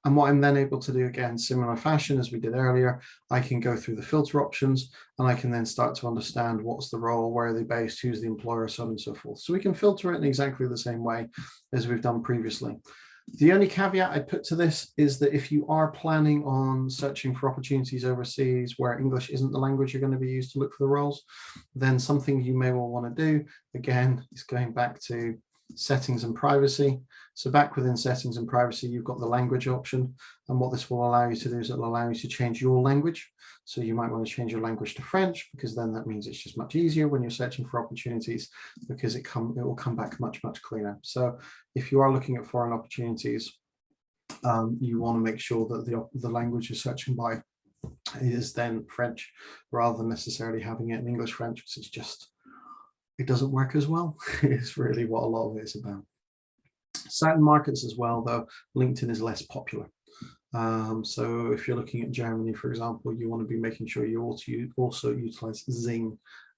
And what I'm then able to do, again, similar fashion as we did earlier, I can go through the filter options and I can then start to understand what's the role, where are they based, who's the employer, so on and so forth. So we can filter it in exactly the same way as we've done previously. The only caveat I put to this is that if you are planning on searching for opportunities overseas where English isn't the language you're going to be used to look for the roles, then something you may well want to do, again, is going back to settings and privacy. So back within settings and privacy, you've got the language option. And what this will allow you to do is it'll allow you to change your language. So you might want to change your language to French, because then that means it's just much easier when you're searching for opportunities, because it will come back much, much cleaner. So if you are looking at foreign opportunities, you want to make sure that the language you're searching by is then French, rather than necessarily having it in English French, because it's just, it doesn't work as well. It's really what a lot of it is about. Certain markets as well, though, LinkedIn is less popular. So if you're looking at Germany, for example, you want to be making sure you also utilize Xing,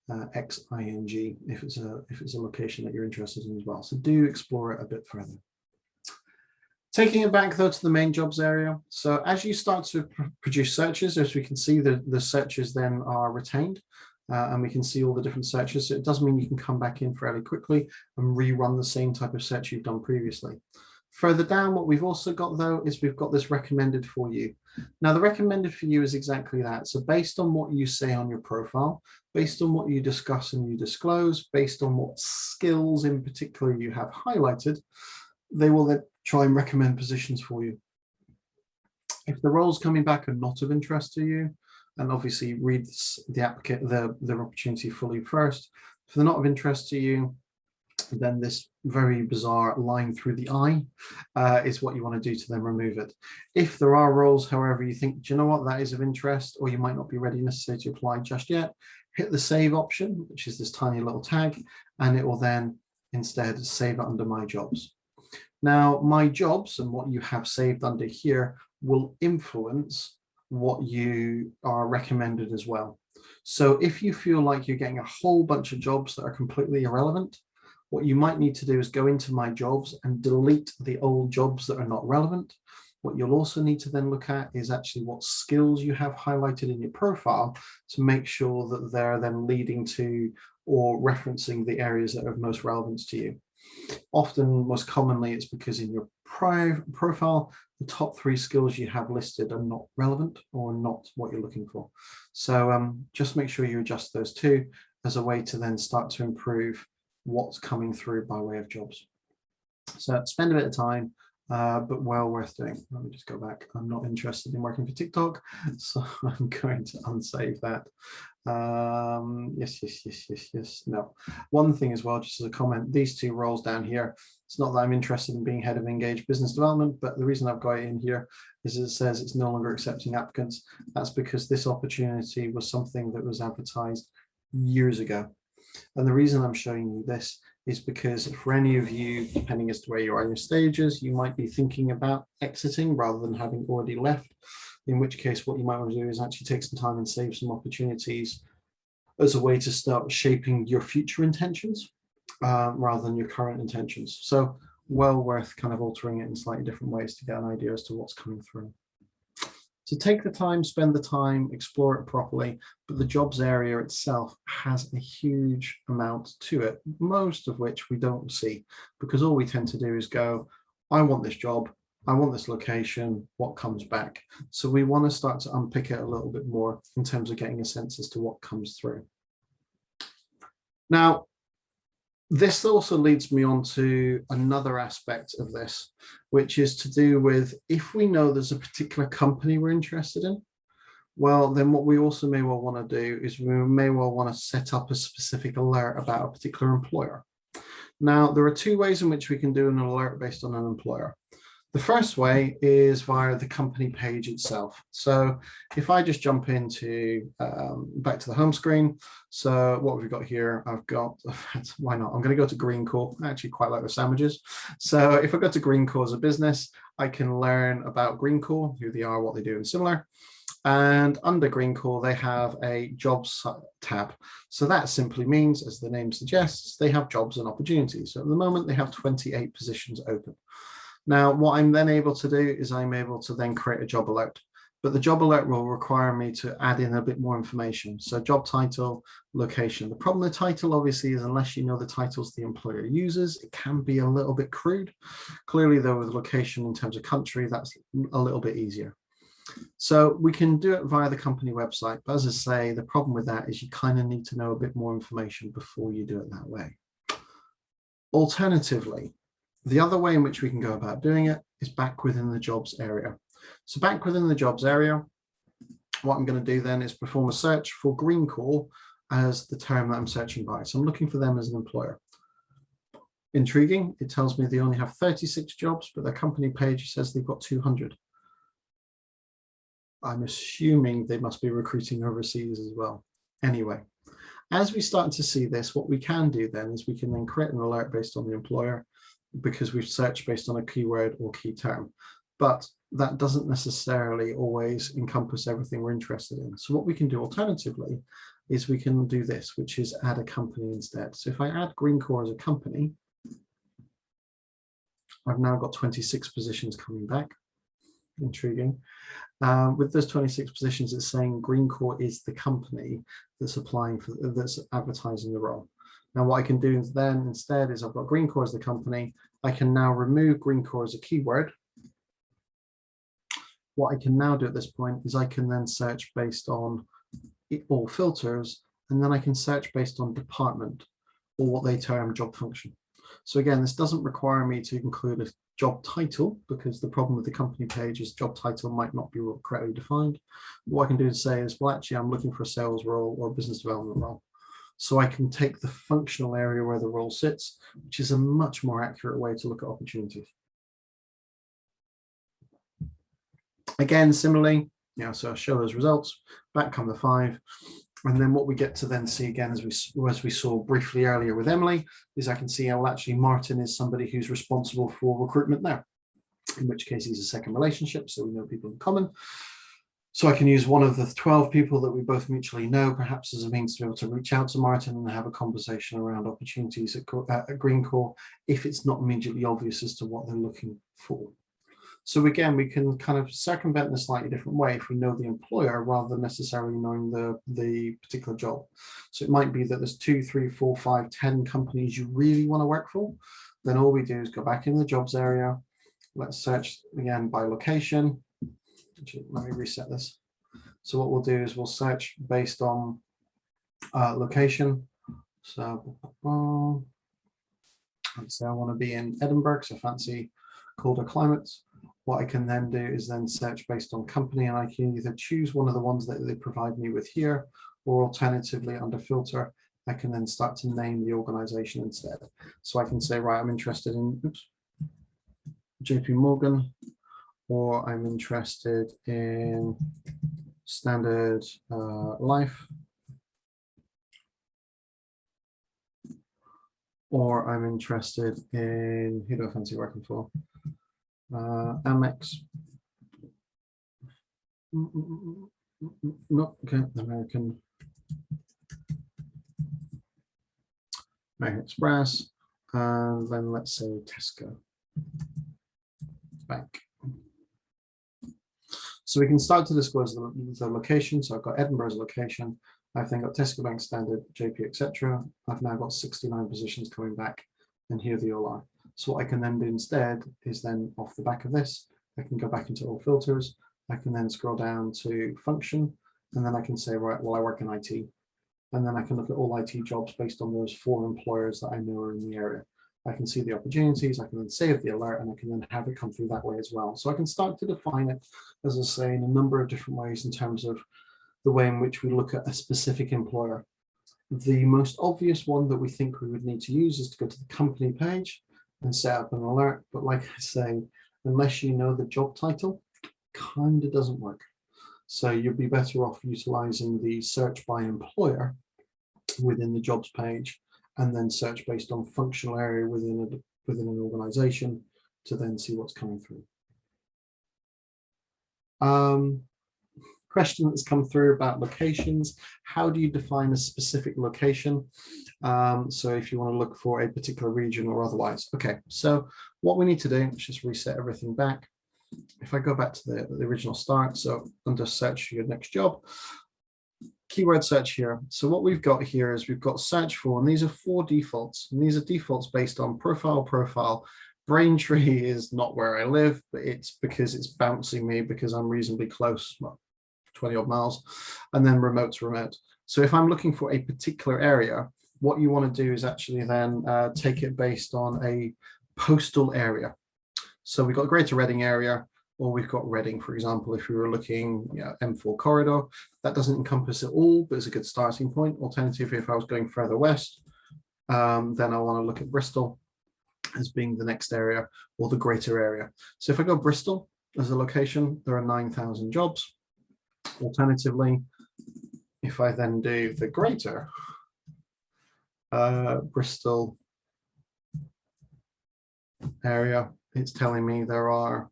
Xing, if it's a location that you're interested in as well. So do explore it a bit further. Taking it back, though, to the main jobs area. So as you start to produce searches, as we can see, the searches then are retained. And we can see all the different searches. So it does mean you can come back in fairly quickly and rerun the same type of search you've done previously. Further down, what we've also got though is we've got this recommended for you. Now the recommended for you is exactly that. So based on what you say on your profile, based on what you discuss and you disclose, based on what skills in particular you have highlighted, they will then try and recommend positions for you. If the roles coming back are not of interest to you, and obviously read the applicant, the opportunity fully first. If they're not of interest to you, then this very bizarre line through the eye is what you want to do to then remove it. If there are roles, however, you think, do you know what, that is of interest, or you might not be ready necessarily to apply just yet, hit the save option, which is this tiny little tag, and it will then instead save it under My Jobs. Now, My Jobs and what you have saved under here will influence what you are recommended as well. So if you feel like you're getting a whole bunch of jobs that are completely irrelevant, what you might need to do is go into My Jobs and delete the old jobs that are not relevant. What you'll also need to then look at is actually what skills you have highlighted in your profile to make sure that they're then leading to or referencing the areas that are of most relevance to you. Often, most commonly, it's because in your profile, the top 3 skills you have listed are not relevant or not what you're looking for. So just make sure you adjust those 2 as a way to then start to improve what's coming through by way of jobs. So spend a bit of time, but well worth doing. Let me just go back. I'm not interested in working for TikTok, so I'm going to unsave that. Yes. No. One thing as well, just as a comment, these 2 roles down here, it's not that I'm interested in being head of engaged business development, but the reason I've got it in here is it says it's no longer accepting applicants. That's because this opportunity was something that was advertised years ago. And the reason I'm showing you this is because for any of you, depending as to where you are in your stages, you might be thinking about exiting rather than having already left, in which case what you might want to do is actually take some time and save some opportunities as a way to start shaping your future intentions rather than your current intentions. So well worth kind of altering it in slightly different ways to get an idea as to what's coming through. So take the time, spend the time, explore it properly, but the jobs area itself has a huge amount to it, most of which we don't see, because all we tend to do is go, I want this job, I want this location, what comes back? So we want to start to unpick it a little bit more in terms of getting a sense as to what comes through. Now, this also leads me on to another aspect of this, which is to do with if we know there's a particular company we're interested in, well, then what we also may well want to do is we may well want to set up a specific alert about a particular employer. Now, there are 2 ways in which we can do an alert based on an employer. The first way is via the company page itself. So if I just jump into back to the home screen, so what have we got here? I've got, why not? I'm going to go to Greencore. I actually quite like the sandwiches. So if I go to Greencore as a business, I can learn about Greencore, who they are, what they do, and similar. And under Greencore, they have a jobs tab. So that simply means, as the name suggests, they have jobs and opportunities. So at the moment, they have 28 positions open. Now, what I'm then able to do is I'm able to then create a job alert, but the job alert will require me to add in a bit more information. So job title, location. The problem with title, obviously, is unless you know the titles the employer uses, it can be a little bit crude. Clearly, though, with location in terms of country, that's a little bit easier. So we can do it via the company website. But as I say, the problem with that is you kind of need to know a bit more information before you do it that way. Alternatively, the other way in which we can go about doing it is back within the jobs area. So back within the jobs area, what I'm going to do then is perform a search for Greencore as the term that I'm searching by. So I'm looking for them as an employer. Intriguing, it tells me they only have 36 jobs, but their company page says they've got 200. I'm assuming they must be recruiting overseas as well. Anyway, as we start to see this, what we can do then is we can then create an alert based on the employer, because we've searched based on a keyword or key term, but that doesn't necessarily always encompass everything we're interested in. So what we can do alternatively is we can do this, which is add a company instead. So if I add Greencore as a company, I've now got 26 positions coming back. Intriguing. With those 26 positions, it's saying Greencore is the company that's applying for, that's advertising the role. Now, what I can do then instead is I've got Greencore as the company. I can now remove Greencore as a keyword. What I can now do at this point is I can then search based on all filters, and then I can search based on department, or what they term job function. So again, this doesn't require me to include a job title, because the problem with the company page is job title might not be correctly defined. What I can do is say is, well, actually, I'm looking for a sales role or a business development role. So I can take the functional area where the role sits, which is a much more accurate way to look at opportunities. Again, similarly, so I show those results, back come the 5. And then what we get to then see again, as we saw briefly earlier with Emily, is I can see, well, actually Martin is somebody who's responsible for recruitment there, in which case he's a second relationship, so we know people in common. So I can use one of the 12 people that we both mutually know, perhaps as a means to be able to reach out to Martin and have a conversation around opportunities at Greencore, if it's not immediately obvious as to what they're looking for. So again, we can kind of circumvent in a slightly different way if we know the employer rather than necessarily knowing the particular job. So it might be that there's 2, 3, 4, 5, 10 companies you really want to work for. Then all we do is go back in the jobs area. Let's search again by location. Actually, let me reset this. So what we'll do is we'll search based on location. So I'd say I want to be in Edinburgh, so fancy colder climates. What I can then do is then search based on company, and I can either choose one of the ones that they provide me with here, or alternatively under filter, I can then start to name the organization instead. So I can say, right, I'm interested in JP Morgan, or I'm interested in Standard Life, or I'm interested in, who do I fancy working for? Amex. No, okay, American Express, and then let's say Tesco Bank. So we can start to disclose the location. So I've got Edinburgh's location. I've then got Tesco Bank, Standard, JP, etc. I've now got 69 positions coming back, and here they all are. So what I can then do instead is then off the back of this, I can go back into all filters. I can then scroll down to function, and then I can say, right, well, I work in IT. And then I can look at all IT jobs based on those 4 employers that I know are in the area. I can see the opportunities, I can then save the alert, and I can then have it come through that way as well. So I can start to define it, as I say, in a number of different ways in terms of the way in which we look at a specific employer. The most obvious one that we think we would need to use is to go to the company page and set up an alert. But like I say, unless you know the job title, kind of doesn't work. So you'll be better off utilizing the search by employer within the jobs page, and then search based on functional area within an organization to then see what's coming through. Question that's come through about locations. How do you define a specific location? So if you want to look for a particular region or otherwise. Okay, so what we need to do, let's just reset everything back. If I go back to the original start, so under search your next job, keyword search here. So what we've got here is we've got search for, and these are 4 defaults, and these are defaults based on profile. Braintree is not where I live, but it's because it's bouncing me because I'm reasonably close, well, 20 odd miles, and then remote's remote. So if I'm looking for a particular area, what you want to do is actually then take it based on a postal area. So we've got Greater Reading area, or we've got Reading, for example, if we were looking M4 corridor. That doesn't encompass it all, but it's a good starting point. Alternatively, if I was going further west, then I want to look at Bristol as being the next area, or the greater area. So if I go Bristol as a location, there are 9,000 jobs. Alternatively, if I then do the greater Bristol area, it's telling me there are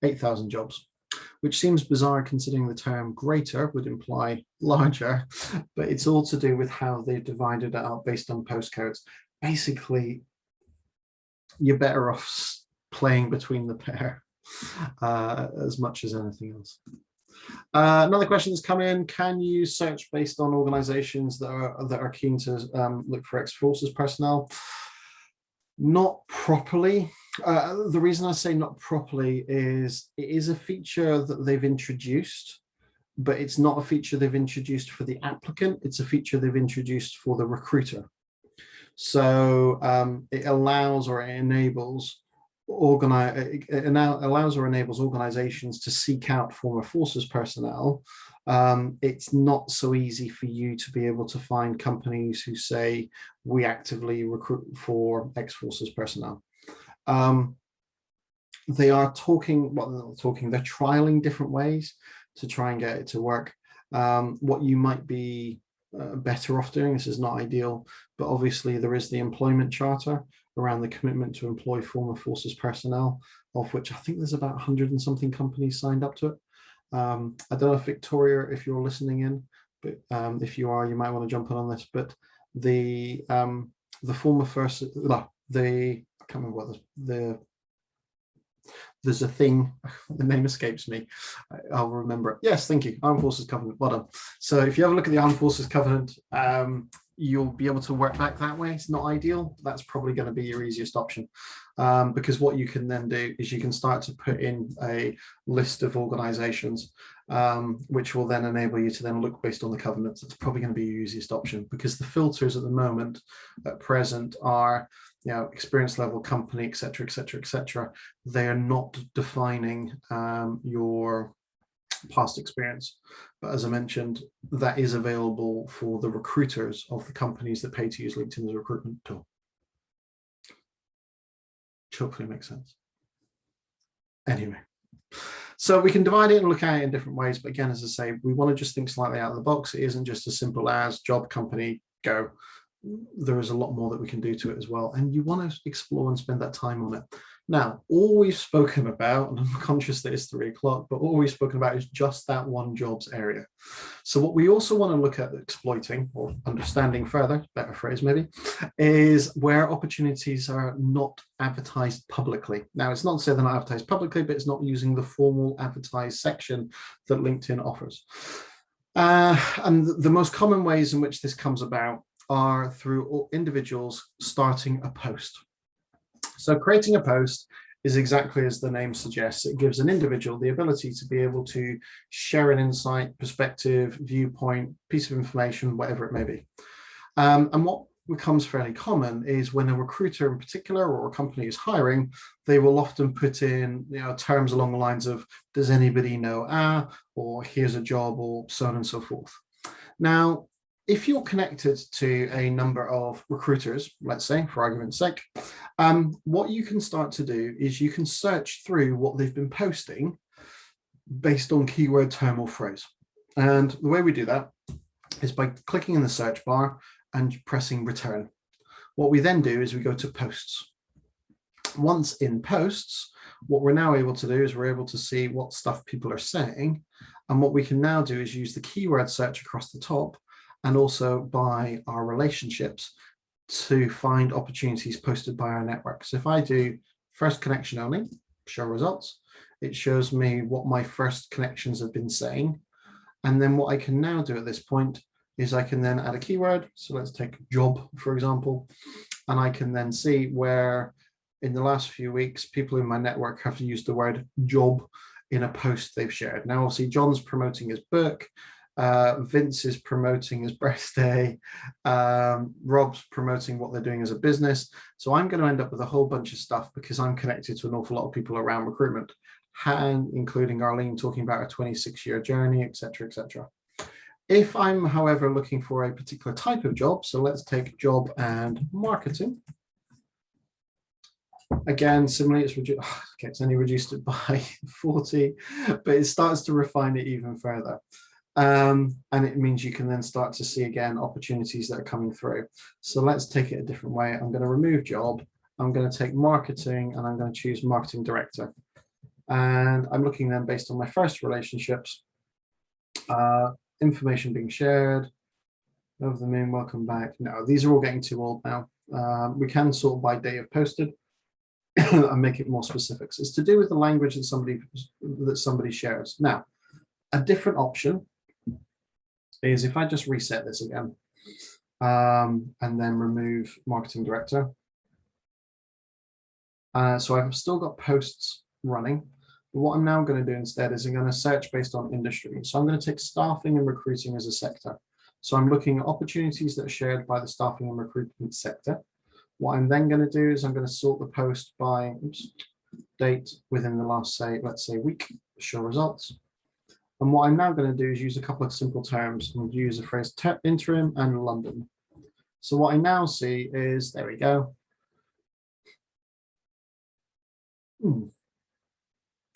8,000 jobs, which seems bizarre considering the term greater would imply larger, but it's all to do with how they've divided it up based on postcodes. Basically, you're better off playing between the pair as much as anything else. Another question that's come in: can you search based on organizations that are keen to look for ex-forces personnel? Not properly. The reason I say not properly is it is a feature that they've introduced, but it's not a feature they've introduced for the applicant. It's a feature they've introduced for the recruiter. So it allows or it enables organizations to seek out former forces personnel. It's not so easy for you to be able to find companies who say we actively recruit for ex-forces personnel. They are talking, they're trialing different ways to try and get it to work. What you might be better off doing, this is not ideal, but obviously there is the employment charter around the commitment to employ former forces personnel, of which I think there's about 100 and something companies signed up to it. I don't know if Victoria, if you're listening in, but if you are, you might want to jump in on this. But the former first, I can't remember what there's a thing, the name escapes me, I'll remember it. Yes, thank you, Armed Forces Covenant, well done. So if you have a look at the Armed Forces Covenant, you'll be able to work back that way. It's not ideal, but that's probably going to be your easiest option, because what you can then do is you can start to put in a list of organizations, which will then enable you to then look based on the covenants. That's probably going to be your easiest option, because the filters at the moment at present are, you know, experience level, company, etc., etc., etc. They are not defining your past experience, but as I mentioned, that is available for the recruiters of the companies that pay to use LinkedIn as a recruitment tool. Which hopefully makes sense. Anyway, so we can divide it and look at it in different ways, but again, as I say, we want to just think slightly out of the box. It isn't just as simple as job, company, go. There is a lot more that we can do to it as well, and you want to explore and spend that time on it. Now, all we've spoken about, and I'm conscious that it's 3 o'clock, but all we've spoken about is just that one jobs area. So what we also want to look at exploiting, or understanding further, better phrase maybe, is where opportunities are not advertised publicly. Now, it's not to say they're not advertised publicly, but it's not using the formal advertised section that LinkedIn offers. And the most common ways in which this comes about are through individuals starting a post. So creating a post is exactly as the name suggests. It gives an individual the ability to be able to share an insight, perspective, viewpoint, piece of information, whatever it may be. And what becomes fairly common is when a recruiter in particular or a company is hiring, they will often put in, you know, terms along the lines of, does anybody know or here's a job, or so on and so forth. Now, if you're connected to a number of recruiters, let's say, for argument's sake, what you can start to do is you can search through what they've been posting based on keyword, term, or phrase. And the way we do that is by clicking in the search bar and pressing return. What we then do is we go to posts. Once in posts, what we're now able to do is we're able to see what stuff people are saying. And what we can now do is use the keyword search across the top, and also by our relationships, to find opportunities posted by our network. So if I do first connection only, show results, it shows me what my first connections have been saying. And then what I can now do at this point is I can then add a keyword. So let's take job, for example, and I can then see where in the last few weeks, people in my network have used the word job in a post they've shared. Now, obviously, John's promoting his book. Vince is promoting his birthday. Rob's promoting what they're doing as a business. So I'm going to end up with a whole bunch of stuff because I'm connected to an awful lot of people around recruitment, and including Arlene talking about a 26-year journey, etc., etc. If I'm, however, looking for a particular type of job, so let's take job and marketing. Again, similarly, it's only reduced it by 40, but it starts to refine it even further. And it means you can then start to see again opportunities that are coming through. So let's take it a different way. I'm going to remove job. I'm going to take marketing, and I'm going to choose marketing director. And I'm looking then based on my first relationships, information being shared. Over the moon, welcome back. No, these are all getting too old now. We can sort by date of posted and make it more specific. So it's to do with the language that somebody shares. Now, a different option is if I just reset this again, and then remove marketing director. So I've still got posts running. But what I'm now going to do instead is I'm going to search based on industry. So I'm going to take staffing and recruiting as a sector. So I'm looking at opportunities that are shared by the staffing and recruitment sector. What I'm then going to do is I'm going to sort the post by date within the last, let's say week, show results. And what I'm now going to do is use a couple of simple terms and use the phrase interim and London. So what I now see is, there we go.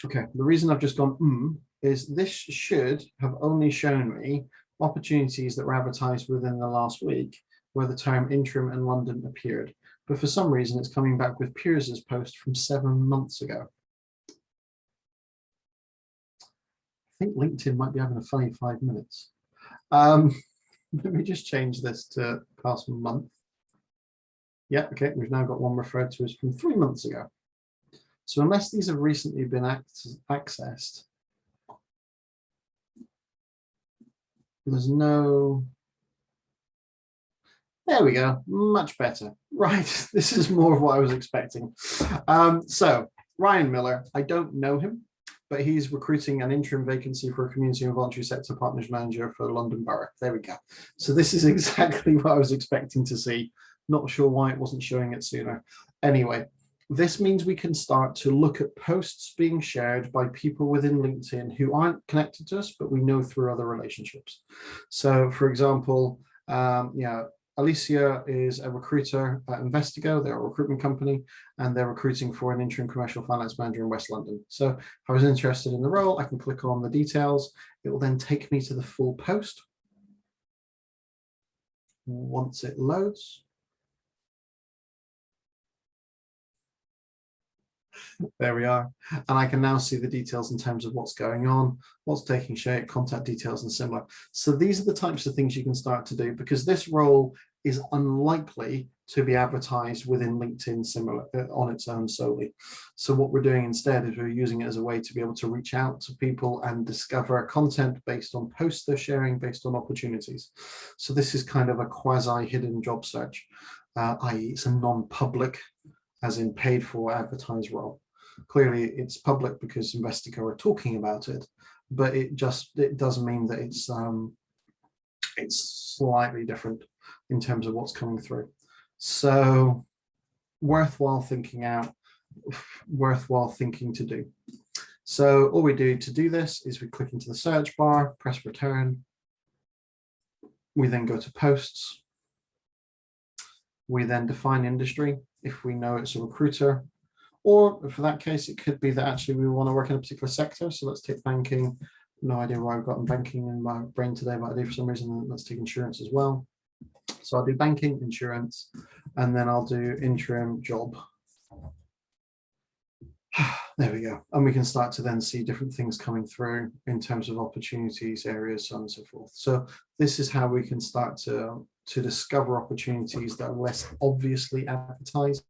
Okay, the reason I've just gone is this should have only shown me opportunities that were advertised within the last week where the term interim and London appeared. But for some reason, it's coming back with Piers's post from 7 months ago. I think LinkedIn might be having a funny 5 minutes. Let me just change this to past month. Yeah, okay, we've now got one referred to as from 3 months ago. So unless these have recently been accessed, there's no, there we go, much better. Right, this is more of what I was expecting. So Ryan Miller, I don't know him, but he's recruiting an interim vacancy for a community and voluntary sector partners manager for London Borough. There we go. So this is exactly what I was expecting to see. Not sure why it wasn't showing it sooner. Anyway, this means we can start to look at posts being shared by people within LinkedIn who aren't connected to us, but we know through other relationships. So for example, Alicia is a recruiter at Investigo. They're a recruitment company, and they're recruiting for an interim commercial finance manager in West London. So if I was interested in the role, I can click on the details. It will then take me to the full post. Once it loads, there we are. And I can now see the details in terms of what's going on, what's taking shape, contact details, and similar. So these are the types of things you can start to do, because this role is unlikely to be advertised within LinkedIn on its own solely. So what we're doing instead is we're using it as a way to be able to reach out to people and discover content based on posts they're sharing, based on opportunities. So this is kind of a quasi hidden job search, i.e. it's a non-public, as in paid for advertised role. Clearly it's public because Investigo are talking about it, but it does mean that it's slightly different in terms of what's coming through. So worthwhile thinking to do. So all we do to do this is we click into the search bar, press return. We then go to posts. We then define industry if we know it's a recruiter, or for that case, it could be that actually we want to work in a particular sector. So let's take banking. No idea why I've got banking in my brain today, but I do for some reason. Let's take insurance as well. So I'll do banking, insurance, and then I'll do interim job. There we go. And we can start to then see different things coming through in terms of opportunities, areas, so on and so forth. So this is how we can start to discover opportunities that are less obviously advertised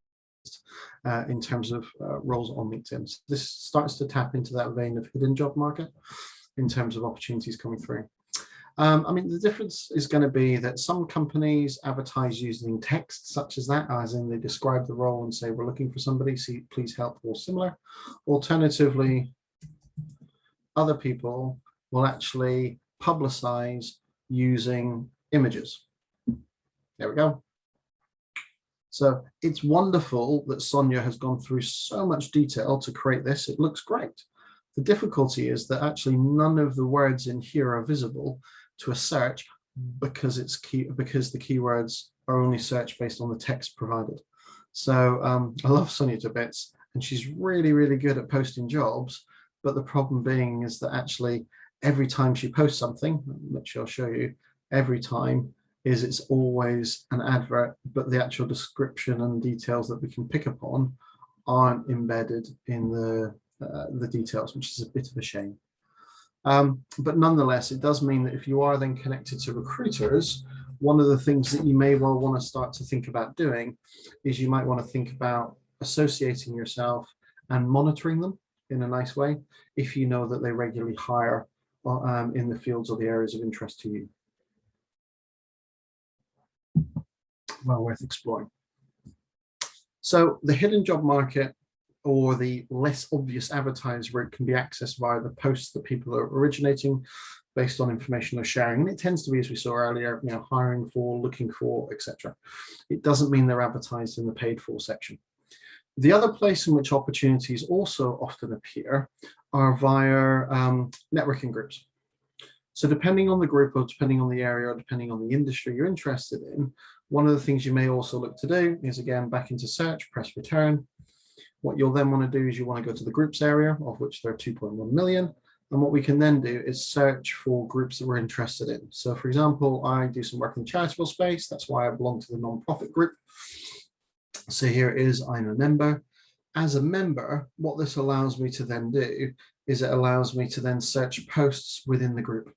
in terms of roles on LinkedIn. So this starts to tap into that vein of hidden job market in terms of opportunities coming through. I mean, the difference is going to be that some companies advertise using text such as that, as in they describe the role and say, we're looking for somebody, see, please help, or similar. Alternatively, other people will actually publicize using images. There we go. So it's wonderful that Sonia has gone through so much detail to create this. It looks great. The difficulty is that actually none of the words in here are visible to a search because the keywords are only searched based on the text provided. So I love Sonia to bits, and she's really, really good at posting jobs. But the problem being is that actually every time she posts something, which I'll show you, every time it's always an advert, but the actual description and details that we can pick up on aren't embedded in the details, which is a bit of a shame. But nonetheless, it does mean that if you are then connected to recruiters, one of the things that you may well want to start to think about doing is you might want to think about associating yourself and monitoring them in a nice way if you know that they regularly hire in the fields or the areas of interest to you. Well worth exploring. So the hidden job market or the less obvious advertised route can be accessed via the posts that people are originating based on information they're sharing. And it tends to be, as we saw earlier, hiring for, looking for, etc. It doesn't mean they're advertised in the paid for section. The other place in which opportunities also often appear are via networking groups. So depending on the group, or depending on the area, or depending on the industry you're interested in, one of the things you may also look to do is, again, back into search, press return. What you'll then want to do is you want to go to the groups area, of which there are 2.1 million. And what we can then do is search for groups that we're interested in. So for example, I do some work in the charitable space. That's why I belong to the non-profit group. So here it is, I'm a member. As a member, what this allows me to then do is it allows me to then search posts within the group.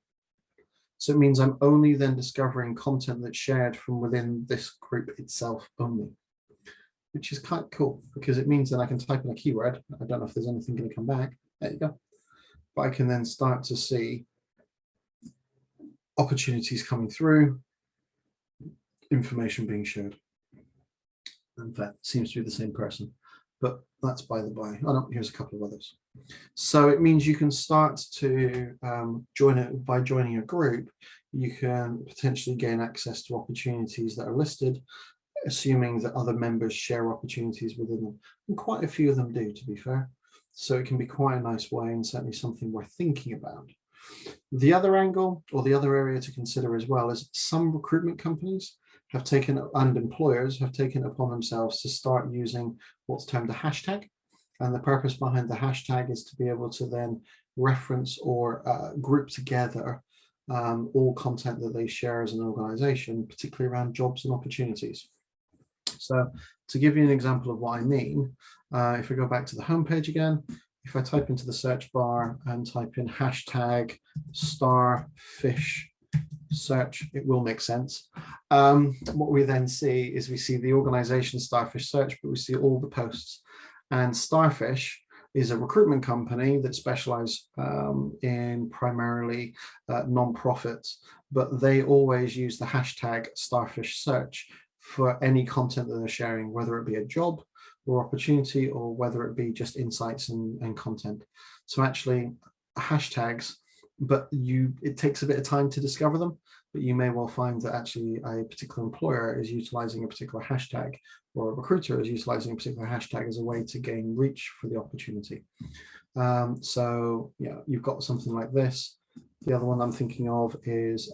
So it means I'm only then discovering content that's shared from within this group itself only, which is quite cool because it means that I can type in a keyword. I don't know if there's anything going to come back. There you go. But I can then start to see opportunities coming through, information being shared. In fact, it seems to be the same person, but that's by the by. Oh no, here's a couple of others. So it means you can start to join it by joining a group. You can potentially gain access to opportunities that are listed, assuming that other members share opportunities within them. And quite a few of them do, to be fair. So it can be quite a nice way and certainly something worth thinking about. The other angle, or the other area to consider as well, is some recruitment companies have taken, and employers have taken it upon themselves to start using what's termed a hashtag. And the purpose behind the hashtag is to be able to then reference or group together all content that they share as an organization, particularly around jobs and opportunities. So to give you an example of what I mean, if we go back to the homepage again, if I type into the search bar and type in hashtag starfish search, it will make sense. What we then see is we see the organization Starfish Search, but we see all the posts. And Starfish is a recruitment company that specialize in primarily non-profits, but they always use the hashtag Starfish Search for any content that they're sharing, whether it be a job or opportunity, or whether it be just insights and content. So actually hashtags, but it takes a bit of time to discover them, but you may well find that actually a particular employer is utilizing a particular hashtag, or a recruiter is utilizing a particular hashtag as a way to gain reach for the opportunity. So yeah, you've got something like this. The other one I'm thinking of is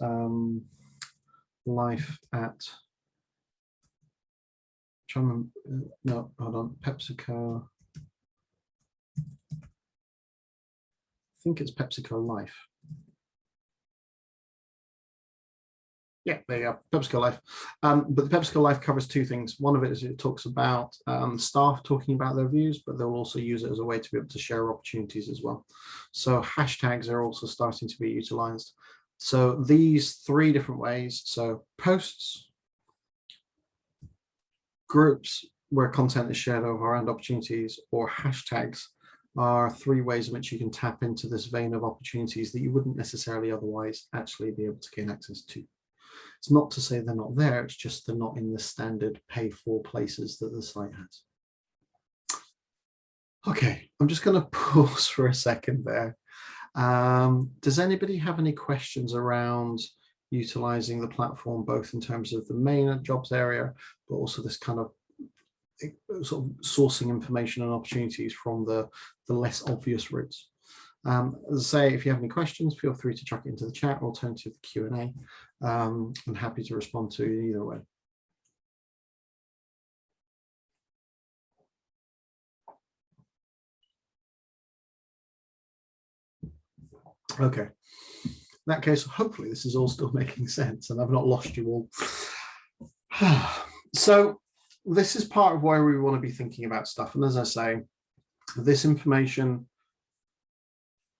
life at, no, hold on, PepsiCo. I think it's PepsiCo Life. Yeah, there you go, PepsiCo Life. But the PepsiCo Life covers two things. One of it is it talks about staff talking about their views, but they'll also use it as a way to be able to share opportunities as well. So hashtags are also starting to be utilized. So these three different ways, so posts, groups where content is shared over around opportunities, or hashtags, are three ways in which you can tap into this vein of opportunities that you wouldn't necessarily otherwise actually be able to gain access to. It's not to say they're not there, it's just they're not in the standard pay for places that the site has. Okay, I'm just going to pause for a second there. Does anybody have any questions around utilizing the platform, both in terms of the main jobs area, but also this kind of sort of sourcing information and opportunities from the less obvious routes? As I say, if you have any questions, feel free to chuck it into the chat or turn to the Q&A. I'm happy to respond to you either way. Okay, in that case, hopefully this is all still making sense and I've not lost you all. So this is part of why we want to be thinking about stuff. And as I say, this information,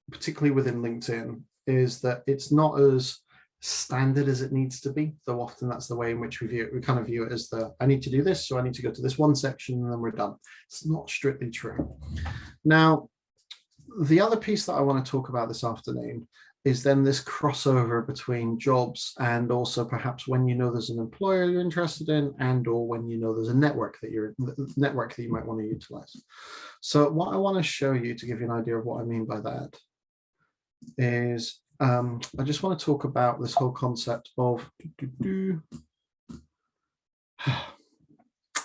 particularly within LinkedIn, is that it's not as standard as it needs to be, though often that's the way in which we view it. We kind of view it as I need to do this, so I need to go to this one section and then we're done. It's not strictly true. Now, the other piece that I want to talk about this afternoon is then this crossover between jobs and also perhaps when you know there's an employer you're interested in, and or when you know there's a network that you might want to utilize. So what I want to show you to give you an idea of what I mean by that is I just want to talk about this whole concept of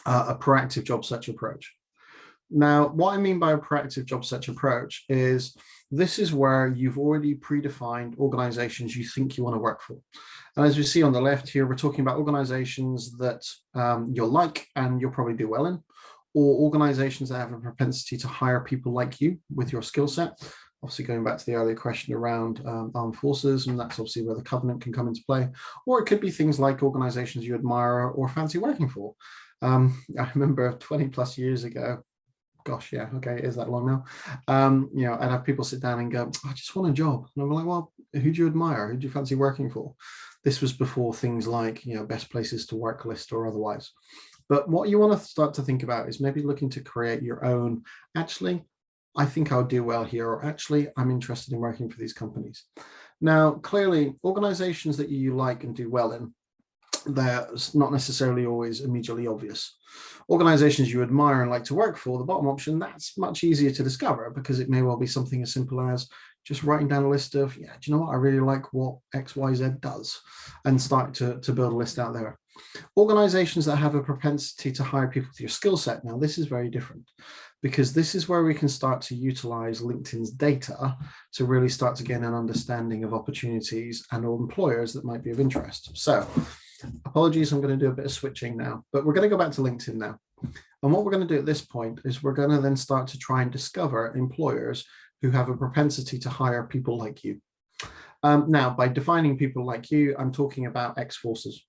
a proactive job search approach. Now, what I mean by a proactive job search approach is this is where you've already predefined organizations you think you want to work for. And as we see on the left here, we're talking about organizations that you'll like and you'll probably do well in, or organizations that have a propensity to hire people like you with your skill set. Obviously, going back to the earlier question around armed forces, and that's obviously where the covenant can come into play. Or it could be things like organizations you admire or fancy working for. I remember 20 plus years ago, gosh, yeah, okay, it is that long now. You know, I'd have people sit down and go, I just want a job. And I'm like, well, who do you admire? Who do you fancy working for? This was before things like, you know, best places to work list or otherwise. But what you want to start to think about is maybe looking to create your own, actually, I think I'll do well here, or actually, I'm interested in working for these companies. Now, clearly, organizations that you like and do well in, that's not necessarily always immediately obvious. Organizations you admire and like to work for, the bottom option, that's much easier to discover because it may well be something as simple as just writing down a list of, yeah, do you know what, I really like what XYZ does, and start to build a list out there. Organizations that have a propensity to hire people with your skill set, now this is very different, because this is where we can start to utilize LinkedIn's data to really start to gain an understanding of opportunities and employers that might be of interest. So apologies, I'm going to do a bit of switching now, but we're going to go back to LinkedIn now. And what we're going to do at this point is we're going to then start to try and discover employers who have a propensity to hire people like you. Now, by defining people like you, I'm talking about ex-forces.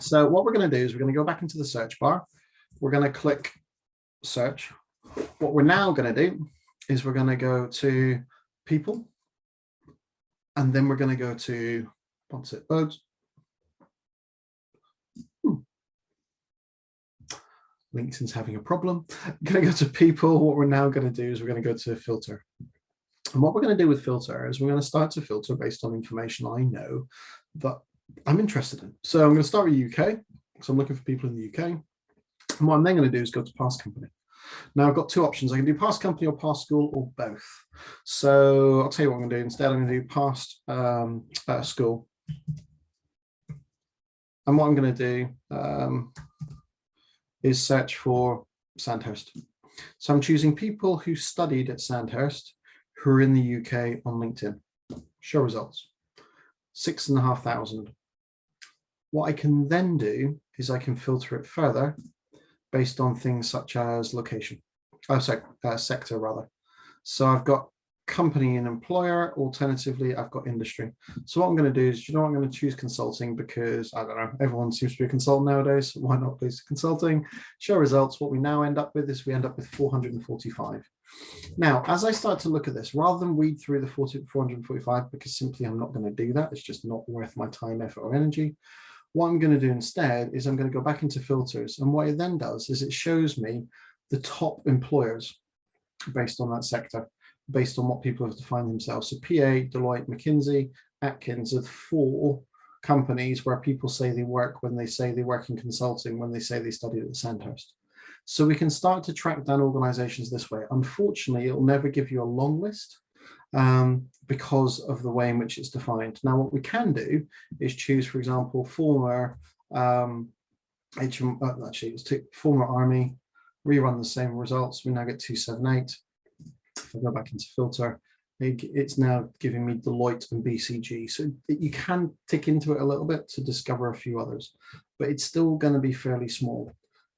So what we're going to do is we're going to go back into the search bar. We're going to click search. What we're now going to do is we're going to go to people, and then we're going to go to, once it loads, LinkedIn's having a problem. I'm going to go to people. What we're now going to do is we're going to go to filter. And what we're going to do with filter is we're going to start to filter based on information I know that I'm interested in. So I'm going to start with UK. So I'm looking for people in the UK. And what I'm then going to do is go to past company. Now I've got two options. I can do past company or past school or both. So I'll tell you what I'm going to do. Instead, I'm going to do past school. And what I'm going to do is search for Sandhurst. So I'm choosing people who studied at Sandhurst who are in the UK on LinkedIn. Show results, 6,500. What I can then do is I can filter it further based on things such as location, sector rather. So I've got company and employer. Alternatively, I've got industry. So what I'm going to do is, you know what, I'm going to choose consulting because, I don't know, everyone seems to be a consultant nowadays. So why not please consulting? Show results. What we now end up with is we end up with 445. Now, as I start to look at this, rather than read through the 445, because simply I'm not going to do that, it's just not worth my time, effort, or energy. What I'm going to do instead is I'm going to go back into filters. And what it then does is it shows me the top employers based on that sector, based on what people have defined themselves. So PA, Deloitte, McKinsey, Atkins are the four companies where people say they work when they say they work in consulting, when they say they studied at Sandhurst. So we can start to track down organizations this way. Unfortunately, it'll never give you a long list because of the way in which it's defined. Now, what we can do is choose, for example, former former Army, rerun the same results. We now get 278. If I go back into filter, it's now giving me Deloitte and BCG. So you can tick into it a little bit to discover a few others, but it's still going to be fairly small.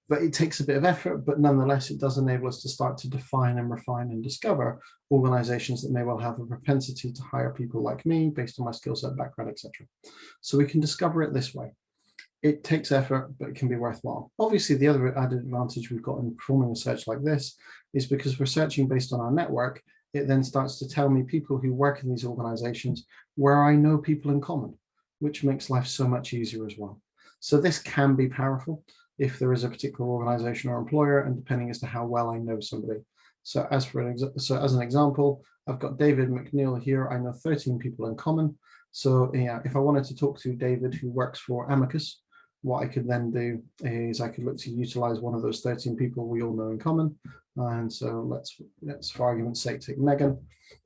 But it takes a bit of effort, but nonetheless, it does enable us to start to define and refine and discover organizations that may well have a propensity to hire people like me based on my skill set, background, etc. So we can discover it this way. It takes effort, but it can be worthwhile. Obviously, the other added advantage we've got in performing a search like this is because we're searching based on our network, it then starts to tell me people who work in these organizations where I know people in common, which makes life so much easier as well. So this can be powerful if there is a particular organization or employer, and depending as to how well I know somebody. So as an example, I've got David McNeil here. I know 13 people in common. So yeah, if I wanted to talk to David, who works for Amicus, what I could then do is I could look to utilize one of those 13 people we all know in common. And so let's for argument's sake, take Megan.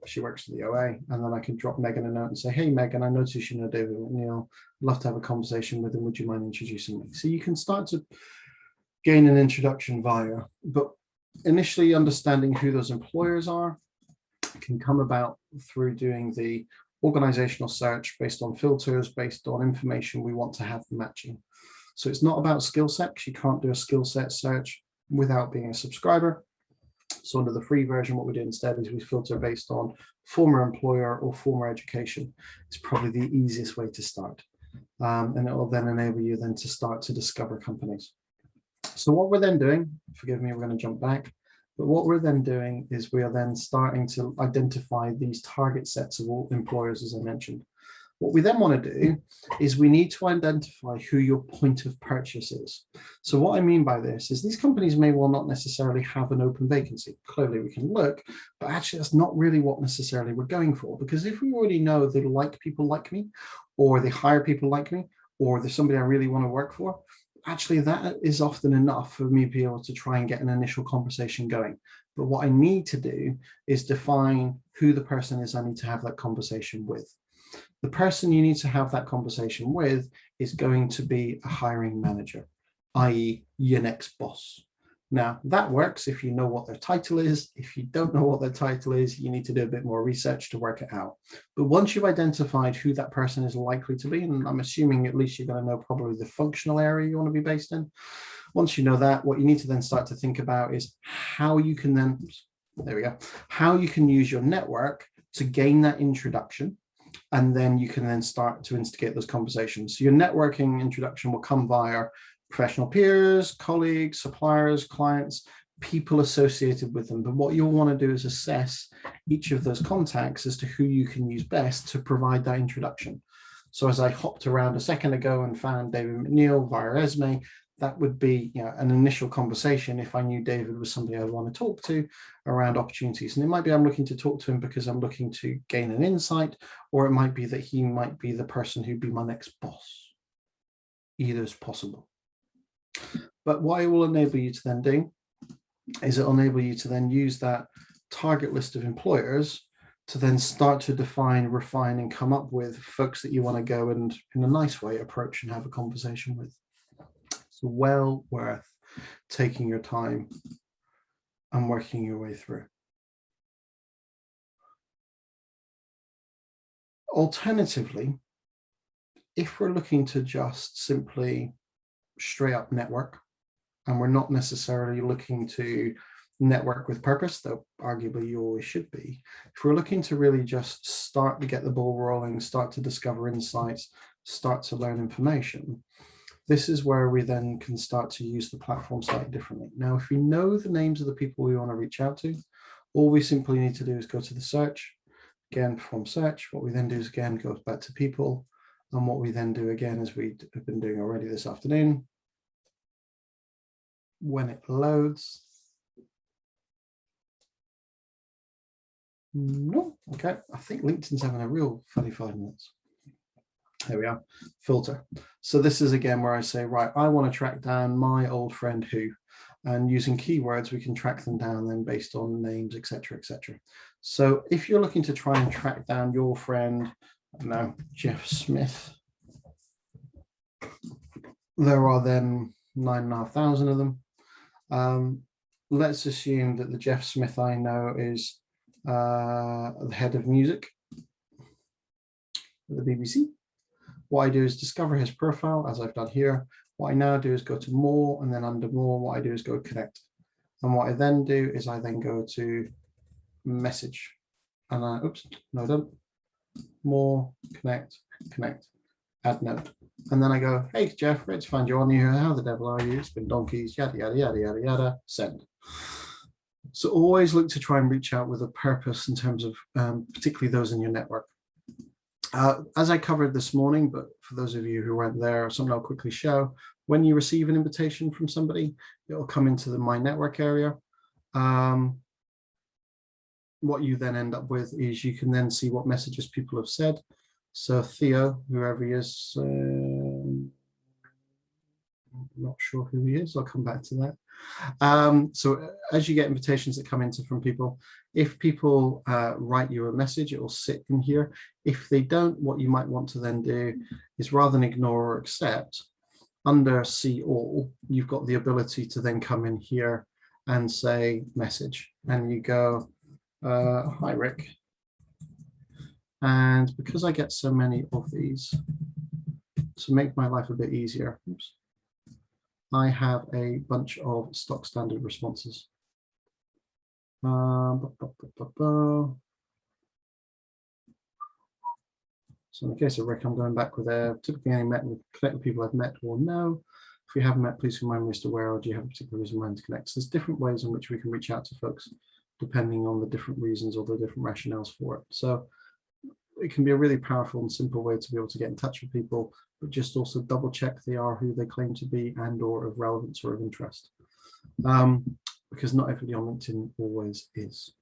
She works for the OA, and then I can drop Megan a note and say, hey, Megan, I noticed you know David McNeil. I'd love to have a conversation with him. Would you mind introducing me? So you can start to gain an introduction via, but initially understanding who those employers are can come about through doing the organizational search based on filters, based on information we want to have matching. So it's not about skill set, because you can't do a skill set search without being a subscriber. So under the free version, what we do instead is we filter based on former employer or former education. It's probably the easiest way to start. And it will then enable you then to start to discover companies. So what we're then doing, forgive me, we're going to jump back, but what we're then doing is we are then starting to identify these target sets of all employers, as I mentioned. What we then want to do is we need to identify who your point of purchase is. So what I mean by this is these companies may well not necessarily have an open vacancy. Clearly we can look, but actually that's not really what necessarily we're going for, because if we already know they like people like me, or they hire people like me, or there's somebody I really want to work for, actually that is often enough for me to be able to try and get an initial conversation going. But what I need to do is define who the person is I need to have that conversation with. The person you need to have that conversation with is going to be a hiring manager, i.e. your next boss. Now that works if you know what their title is. If you don't know what their title is, you need to do a bit more research to work it out. But once you've identified who that person is likely to be, and I'm assuming at least you're going to know probably the functional area you want to be based in. Once you know that, what you need to then start to think about is how you can then, there we go, how you can use your network to gain that introduction. And then you can then start to instigate those conversations. So your networking introduction will come via professional peers, colleagues, suppliers, clients, people associated with them. But what you'll want to do is assess each of those contacts as to who you can use best to provide that introduction. So as I hopped around a second ago and found David McNeil via Esme, that would be, you know, an initial conversation if I knew David was somebody I'd want to talk to around opportunities. And it might be I'm looking to talk to him because I'm looking to gain an insight, or it might be that he might be the person who'd be my next boss. Either is possible. But what it will enable you to then do is it'll enable you to then use that target list of employers to then start to define, refine, and come up with folks that you want to go and, in a nice way, approach and have a conversation with. It's well worth taking your time and working your way through. Alternatively, if we're looking to just simply straight up network, and we're not necessarily looking to network with purpose, though arguably you always should be, if we're looking to really just start to get the ball rolling, start to discover insights, start to learn information, this is where we then can start to use the platform slightly differently. Now, if we know the names of the people we want to reach out to, all we simply need to do is go to the search, again, perform search. What we then do is again, go back to people. And what we then do again, as we have been doing already this afternoon, when it loads. No, okay, I think LinkedIn's having a real funny 5 minutes. There we are, filter. So this is again where I say, right, I want to track down my old friend who, and using keywords, we can track them down then based on names, etc., etc. So if you're looking to try and track down your friend, I don't know, Jeff Smith, there are then 9,500 of them. Let's assume that the Jeff Smith I know is the head of music at the BBC. What I do is discover his profile, as I've done here. What I now do is go to more, and then under more, what I do is go connect. And what I then do is I then go to message. And I, oops, no, don't. More, connect, connect, add note. And then I go, hey, Jeff, great to find you on here. How the devil are you? It's been donkeys, yada, yada, yada, yada, yada, send. So always look to try and reach out with a purpose in terms of particularly those in your network. As I covered this morning, but for those of you who weren't there, something I'll quickly show. When you receive an invitation from somebody, it will come into the My Network area. what you then end up with is you can then see what messages people have said. So Theo, whoever he is, I'm not sure who he is. I'll come back to that. So as you get invitations that come into from people, if people write you a message, it will sit in here. If they don't, what you might want to then do is, rather than ignore or accept, under see all, you've got the ability to then come in here and say message, and you go, hi Rick. And because I get so many of these, to make my life a bit easier, oops, I have a bunch of stock standard responses. So in the case of Rick, I'm going back with typically any connect with people I've met or know. If we haven't met, please remind me as to where, or do you have a particular reason why to connect? So there's different ways in which we can reach out to folks, depending on the different reasons or the different rationales for it. So it can be a really powerful and simple way to be able to get in touch with people, but just also double check they are who they claim to be and or of relevance or of interest. Because not everybody on LinkedIn always is.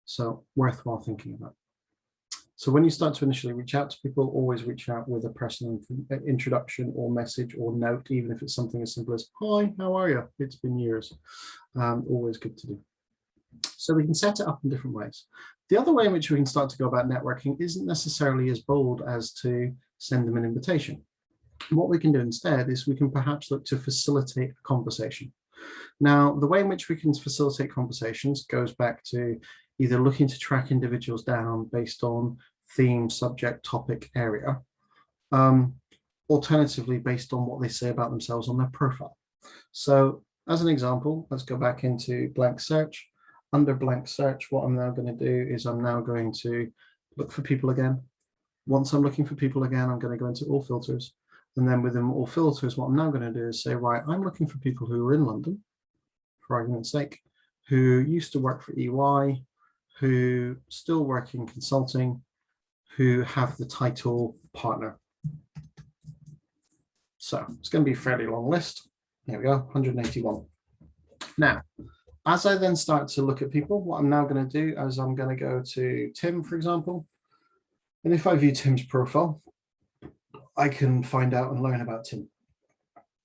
So worthwhile thinking about. So when you start to initially reach out to people, always reach out with a personal introduction or message or note, even if it's something as simple as, hi, how are you? It's been years. Always good to do. So we can set it up in different ways. The other way in which we can start to go about networking isn't necessarily as bold as to send them an invitation. What we can do instead is we can perhaps look to facilitate a conversation. Now, the way in which we can facilitate conversations goes back to either looking to track individuals down based on theme, subject, topic, area, alternatively based on what they say about themselves on their profile. So as an example, let's go back into blank search. Under blank search, what I'm now going to do is I'm now going to look for people again. Once I'm looking for people again, I'm going to go into all filters. And then within all filters, what I'm now going to do is say, right, I'm looking for people who are in London, for argument's sake, who used to work for EY, who still work in consulting, who have the title partner. So it's going to be a fairly long list. Here we go, 181. Now, as I then start to look at people, what I'm now going to do is I'm going to go to Tim, for example. And if I view Tim's profile, I can find out and learn about Tim.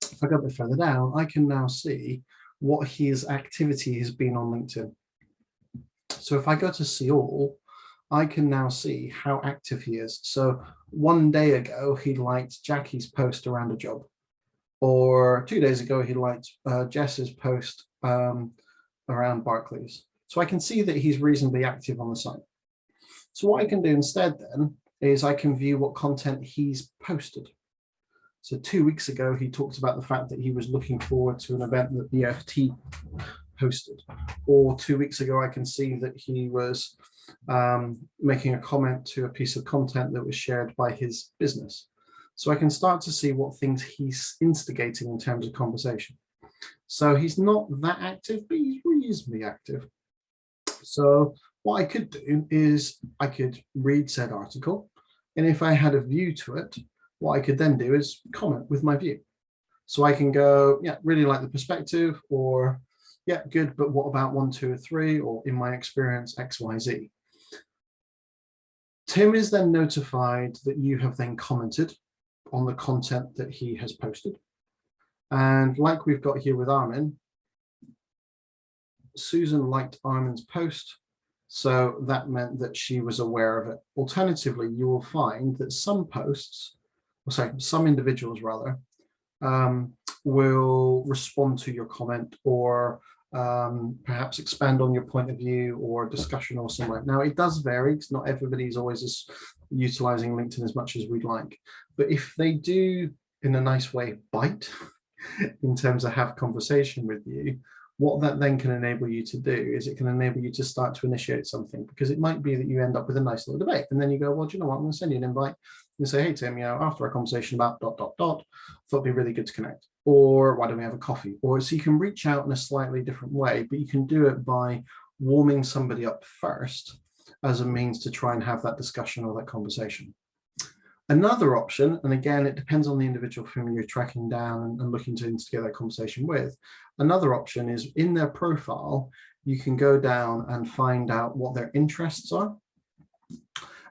If I go a bit further down, I can now see what his activity has been on LinkedIn. So if I go to see all, I can now see how active he is. So one day ago, he liked Jackie's post around a job. Or 2 days ago, he liked Jess's post around Barclays. So I can see that he's reasonably active on the site. So what I can do instead then is I can view what content he's posted. So 2 weeks ago, he talked about the fact that he was looking forward to an event that the FT hosted. Or 2 weeks ago, I can see that he was making a comment to a piece of content that was shared by his business. So I can start to see what things he's instigating in terms of conversation. So he's not that active, but he's reasonably active. So what I could do is I could read said article, and if I had a view to it, what I could then do is comment with my view. So I can go, yeah, really like the perspective, or yeah, good, but what about 1, 2, or 3, or in my experience, X, Y, Z. Tim is then notified that you have then commented on the content that he has posted. And like we've got here with Armin, Susan liked Armin's post, so that meant that she was aware of it. Alternatively, you will find that some posts, or sorry, some individuals rather, will respond to your comment or perhaps expand on your point of view or discussion or something. Now, it does vary because not everybody's always utilizing LinkedIn as much as we'd like. But if they do, in a nice way, bite in terms of have conversation with you, what that then can enable you to do is it can enable you to start to initiate something, because it might be that you end up with a nice little debate. And then you go, well, do you know what? I'm going to send you an invite and say, hey, Tim, after our conversation about ... thought it'd be really good to connect. Or why don't we have a coffee? Or so you can reach out in a slightly different way, but you can do it by warming somebody up first as a means to try and have that discussion or that conversation. Another option, and again, it depends on the individual whom you're tracking down and looking to instigate that conversation with. Another option is in their profile, you can go down and find out what their interests are.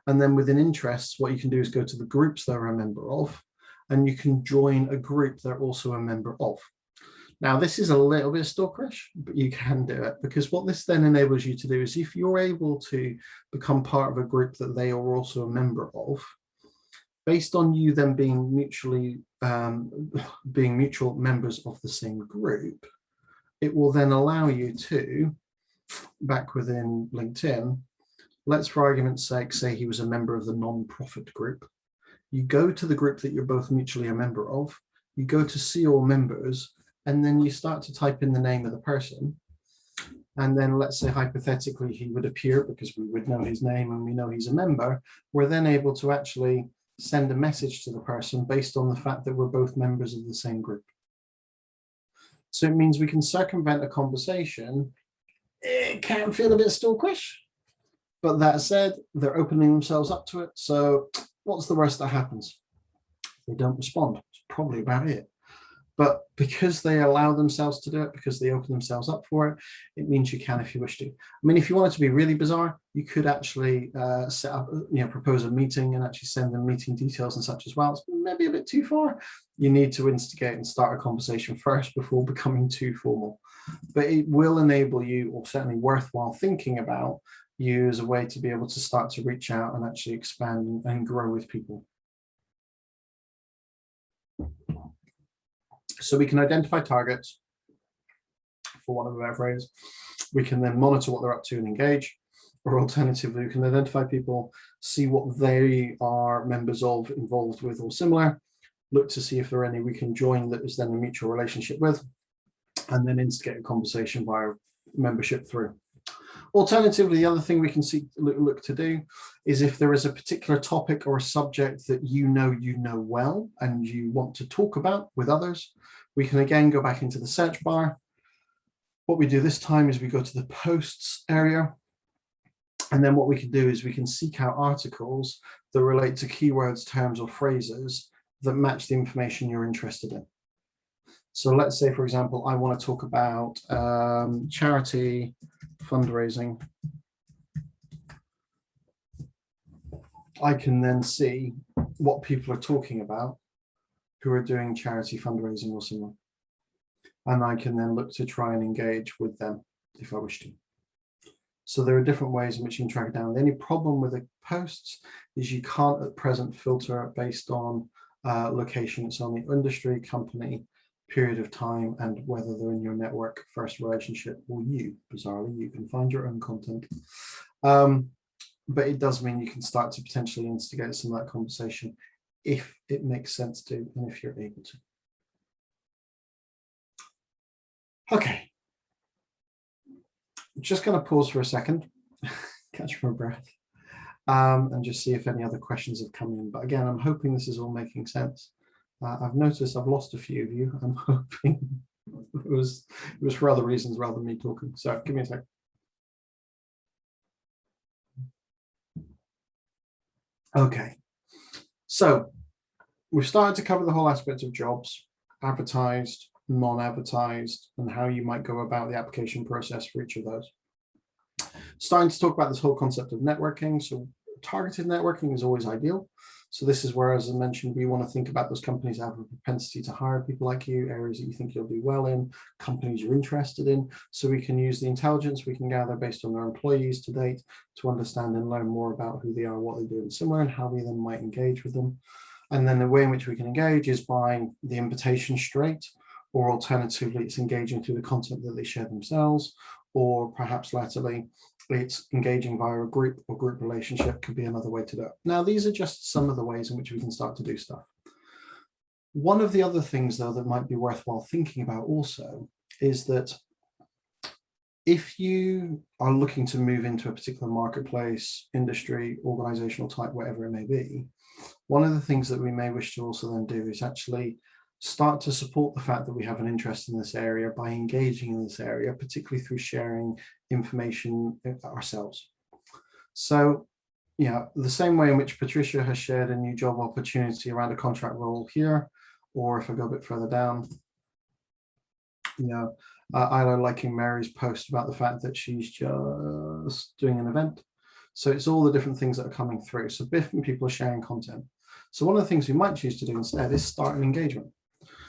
And then within interests, what you can do is go to the groups they're a member of, and you can join a group they're also a member of. Now, this is a little bit stalkerish, but you can do it, because what this then enables you to do is if you're able to become part of a group that they are also a member of, based on you then being mutual members of the same group, it will then allow you to, back within LinkedIn, let's for argument's sake say he was a member of the non-profit group. You go to the group that you're both mutually a member of, you go to see all members, and then you start to type in the name of the person. And then let's say hypothetically he would appear because we would know his name and we know he's a member. We're then able to actually send a message to the person based on the fact that we're both members of the same group. So it means we can circumvent a conversation. It can feel a bit stalkerish, but that said, they're opening themselves up to it. So what's the worst that happens? They don't respond. It's probably about it. But because they allow themselves to do it, because they open themselves up for it, it means you can if you wish to. I mean, if you want it to be really bizarre, you could actually set up, propose a meeting and actually send them meeting details and such as well. It's maybe a bit too far. You need to instigate and start a conversation first before becoming too formal. But it will enable you, or certainly worthwhile thinking about, you as a way to be able to start to reach out and actually expand and grow with people. So we can identify targets, for want of a better phrase. We can then monitor what they're up to and engage, or alternatively, we can identify people, see what they are members of, involved with, or similar, look to see if there are any we can join that is then a mutual relationship with, and then instigate a conversation via membership through. Alternatively, the other thing we can look to do is if there is a particular topic or a subject that you know well and you want to talk about with others, we can again go back into the search bar. What we do this time is we go to the posts area, and then what we can do is we can seek out articles that relate to keywords, terms, or phrases that match the information you're interested in. So let's say, for example, I want to talk about charity fundraising. I can then see what people are talking about who are doing charity fundraising or similar. And I can then look to try and engage with them if I wish to. So there are different ways in which you can track it down. The only problem with the posts is you can't at present filter based on location. It's on the industry, company, period of time, and whether they're in your network, first relationship, or you. Bizarrely, you can find your own content. But it does mean you can start to potentially instigate some of that conversation if it makes sense to, and if you're able to. Okay. Just going to pause for a second, catch my breath, and just see if any other questions have come in. But again, I'm hoping this is all making sense. I've noticed I've lost a few of you. I'm hoping it was for other reasons rather than me talking. So give me a sec. Okay, so we've started to cover the whole aspect of jobs, advertised, non-advertised, and how you might go about the application process for each of those. Starting to talk about this whole concept of networking. So targeted networking is always ideal. So this is where, as I mentioned, we want to think about those companies that have a propensity to hire people like you, areas that you think you'll do well in, companies you're interested in. So we can use the intelligence we can gather based on their employees to date to understand and learn more about who they are, what they do, and similar, and how we then might engage with them. And then the way in which we can engage is by the invitation straight, or alternatively, it's engaging through the content that they share themselves, or perhaps latterly, it's engaging via a group or group relationship could be another way to do it. Now, these are just some of the ways in which we can start to do stuff. One of the other things, though, that might be worthwhile thinking about also is that if you are looking to move into a particular marketplace, industry, organizational type, whatever it may be, one of the things that we may wish to also then do is actually start to support the fact that we have an interest in this area by engaging in this area, particularly through sharing information ourselves. So, the same way in which Patricia has shared a new job opportunity around a contract role here, or if I go a bit further down, Isla liking Mary's post about the fact that she's just doing an event. So it's all the different things that are coming through. So different people are sharing content. So one of the things we might choose to do instead is start an engagement.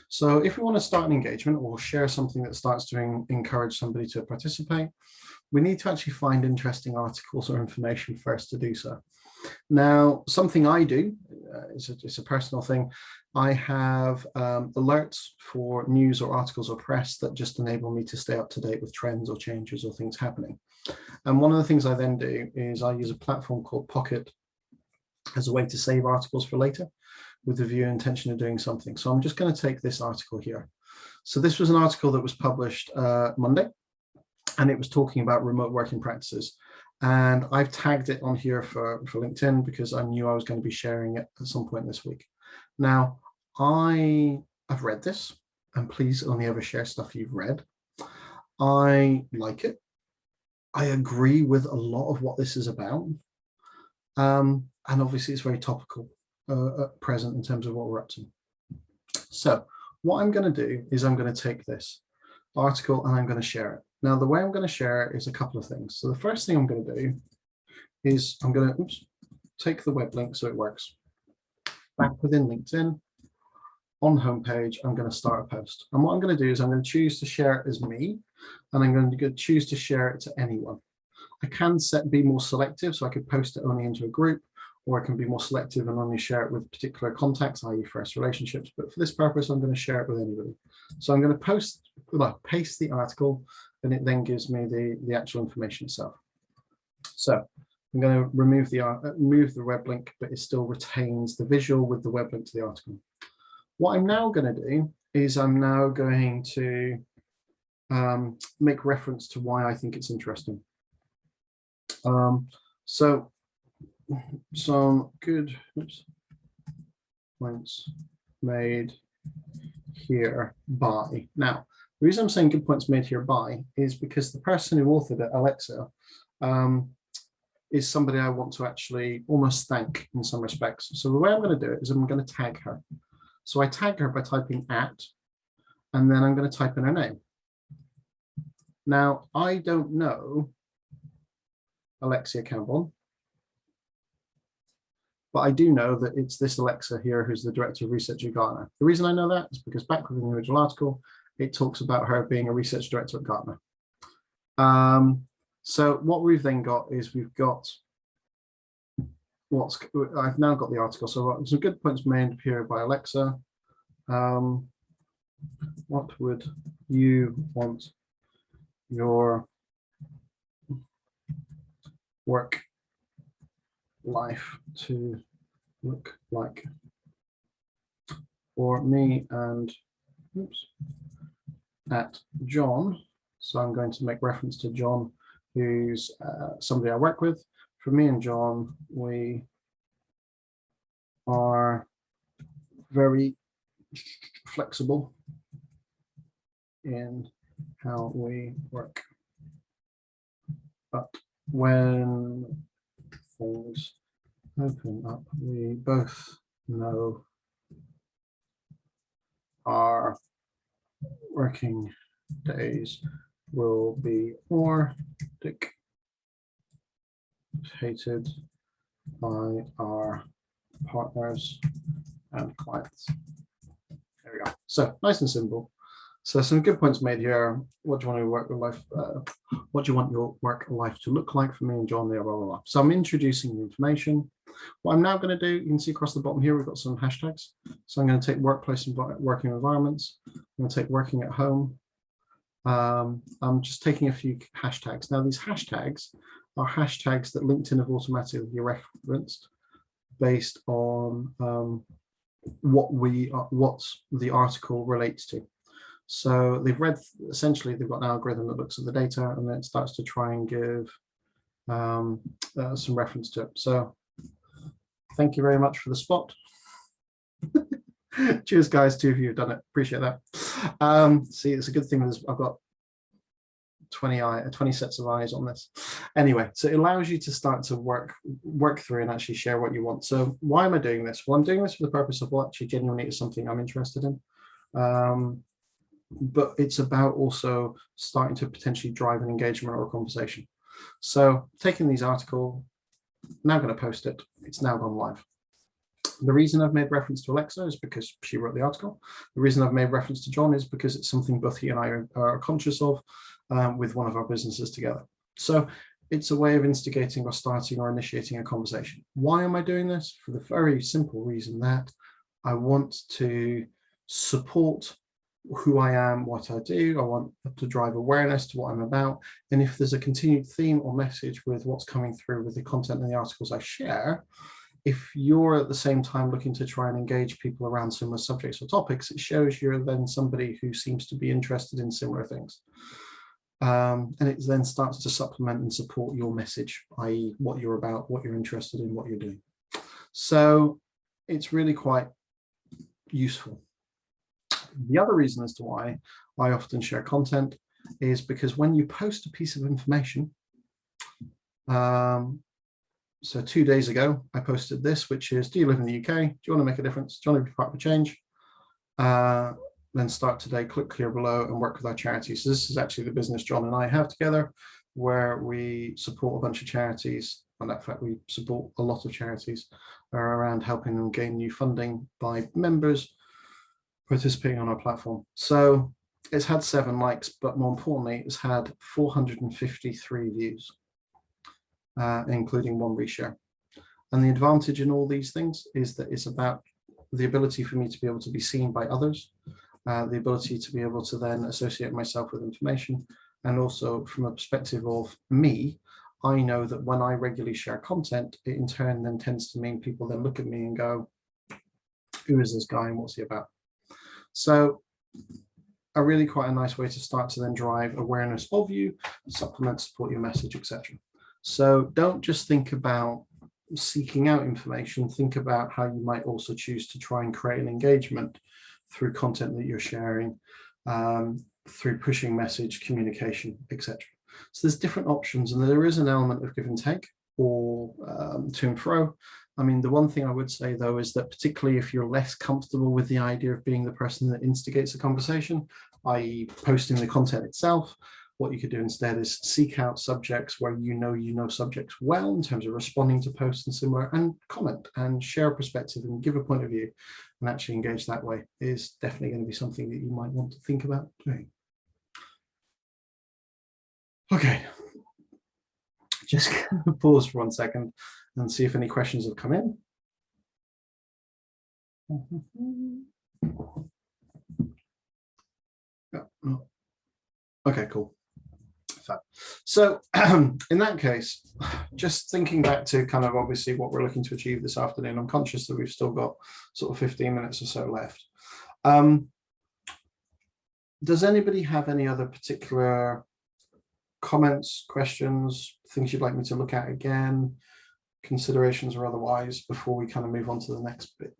So if we want to start an engagement or share something that starts to encourage somebody to participate, we need to actually find interesting articles or information first to do so. Now, something I do, it's a personal thing, I have alerts for news or articles or press that just enable me to stay up to date with trends or changes or things happening. And one of the things I then do is I use a platform called Pocket as a way to save articles for later with the view and intention of doing something. So I'm just going to take this article here. So this was an article that was published Monday, and it was talking about remote working practices. And I've tagged it on here for LinkedIn because I knew I was going to be sharing it at some point this week. Now, I've read this, and please only ever share stuff you've read. I like it. I agree with a lot of what this is about. And obviously it's very topical at present in terms of what we're up to. So what I'm going to do is I'm going to take this article and I'm going to share it. Now, the way I'm going to share it is a couple of things. So the first thing I'm going to do is I'm going to take the web link so it works. Back within LinkedIn, on homepage, I'm going to start a post. And what I'm going to do is I'm going to choose to share it as me, and I'm going to choose to share it to anyone. I can be more selective, so I could post it only into a group, or I can be more selective and only share it with particular contacts, i.e. first relationships. But for this purpose, I'm going to share it with anybody. So I'm going to paste the article, and it then gives me the actual information itself. So I'm going to remove the web link, but it still retains the visual with the web link to the article. What I'm now going to do is I'm now going to make reference to why I think it's interesting. So some good points made here by. Now, the reason I'm saying good points made here by is because the person who authored it, Alexa, is somebody I want to actually almost thank in some respects. So the way I'm going to do it is I'm going to tag her. So I tag her by typing @ and then I'm going to type in her name. Now, I don't know Alexia Campbell, but I do know that it's this Alexa here who's the Director of Research at Gartner. The reason I know that is because back within the original article, it talks about her being a research director at Gartner. So what we've then got is we've got I've now got the article. So some good points made here by Alexa. What would you want your work life to look like? For me and at John, so I'm going to make reference to John, who's somebody I work with. For me and John, we are very flexible in how we work. But when things open up, we both know our working days will be more dictated by our partners and clients. There we go. So nice and simple. So some good points made here. What do you want your work life? What do you want your work life to look like? For me and John, there, blah, blah, blah. So I'm introducing the information. What I'm now going to do, you can see across the bottom here, we've got some hashtags. So I'm going to take workplace and working environments. I'm going to take working at home. I'm just taking a few hashtags. Now these hashtags are hashtags that LinkedIn have automatically referenced based on what the article relates to. So they've essentially they've got an algorithm that looks at the data and then it starts to try and give some reference to it. So thank you very much for the spot. Cheers, guys. 2 of you have done it. Appreciate that. See, it's a good thing I've got 20 sets of eyes on this. Anyway, so it allows you to start to work through and actually share what you want. So why am I doing this? Well, I'm doing this for the purpose of what actually genuinely is something I'm interested in. but it's about also starting to potentially drive an engagement or a conversation. So taking these article, now going to post it. It's now gone live. The reason I've made reference to Alexa is because she wrote the article. The reason I've made reference to John is because it's something both he and I are conscious of with one of our businesses together. So it's a way of instigating or starting or initiating a conversation. Why am I doing this? For the very simple reason that I want to support who I am, what I do. I want to drive awareness to what I'm about. And if there's a continued theme or message with what's coming through with the content and the articles I share, if you're at the same time looking to try and engage people around similar subjects or topics, it shows you're then somebody who seems to be interested in similar things. And it then starts to supplement and support your message, i.e. what you're about, what you're interested in, what you're doing. So it's really quite useful. The other reason as to why I often share content is because when you post a piece of information, so 2 days ago, I posted this, which is, do you live in the UK? Do you want to make a difference? Do you want to be part of a change? Then start today, click here below and work with our charities. So this is actually the business John and I have together, where we support a bunch of charities. And in fact, we support a lot of charities around helping them gain new funding by members participating on our platform. So it's had 7 likes, but more importantly, it's had 453 views, including 1 reshare. And the advantage in all these things is that it's about the ability for me to be able to be seen by others, the ability to be able to then associate myself with information. And also from a perspective of me, I know that when I regularly share content, it in turn then tends to mean people then look at me and go, who is this guy and what's he about? So a really quite a nice way to start to then drive awareness of you, supplement, support your message, etc. So don't just think about seeking out information, think about how you might also choose to try and create an engagement through content that you're sharing, through pushing message, communication, etc. So there's different options, and there is an element of give and take or to and fro. I mean, the one thing I would say, though, is that particularly if you're less comfortable with the idea of being the person that instigates a conversation, i.e. posting the content itself, what you could do instead is seek out subjects where you know subjects well in terms of responding to posts and similar, and comment and share a perspective and give a point of view and actually engage that way is definitely going to be something that you might want to think about doing. Okay, just gonna pause for 1 second and see if any questions have come in. Okay, cool. So in that case, just thinking back to kind of obviously what we're looking to achieve this afternoon, I'm conscious that we've still got sort of 15 minutes or so left. Does anybody have any other particular comments, questions, things you'd like me to look at again, considerations or otherwise, before we kind of move on to the next bit?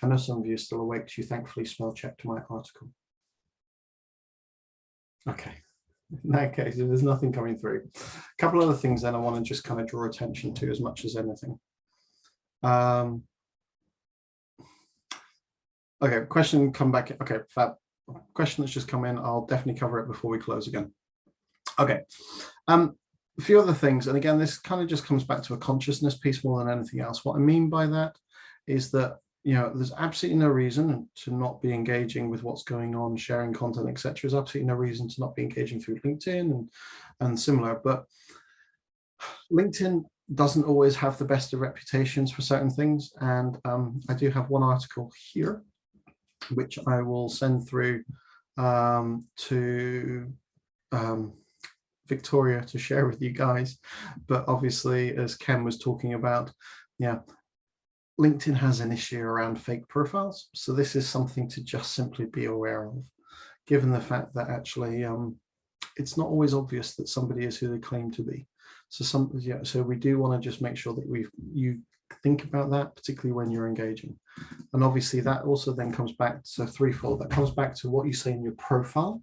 I know some of you are still awake. You thankfully spell checked my article. Okay, in that case, if there's nothing coming through, a couple other things then I want to just kind of draw attention to as much as anything. Okay, question come back. Okay, fab. Question that's just come in. I'll definitely cover it before we close again. Okay, a few other things. And again, this kind of just comes back to a consciousness piece more than anything else. What I mean by that is that, you know, there's absolutely no reason to not be engaging with what's going on, sharing content, etc. There's absolutely no reason to not be engaging through LinkedIn and similar. But LinkedIn doesn't always have the best of reputations for certain things. And I do have one article here, which I will send through to Victoria to share with you guys. But obviously, as Ken was talking about, yeah, LinkedIn has an issue around fake profiles. So this is something to just simply be aware of, given the fact that actually it's not always obvious that somebody is who they claim to be. So so we do want to just make sure that you think about that, particularly when you're engaging. And obviously that also then comes back to threefold. That comes back to what you say in your profile.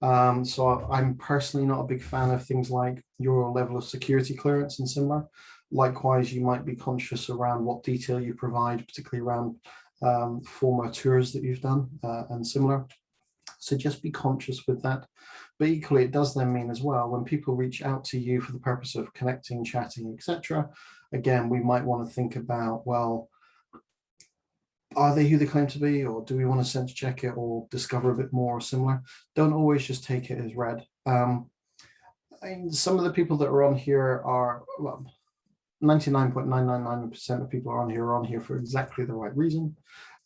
So I'm personally not a big fan of things like your level of security clearance and similar. Likewise, you might be conscious around what detail you provide, particularly around former tours that you've done and similar. So just be conscious with that. But equally, it does then mean as well, when people reach out to you for the purpose of connecting, chatting, etc., again, we might want to think about, well, are they who they claim to be, or do we want to sense check it or discover a bit more or similar? Don't always just take it as read. Some of the people that are on here are, well, 99.999% of people are on here for exactly the right reason.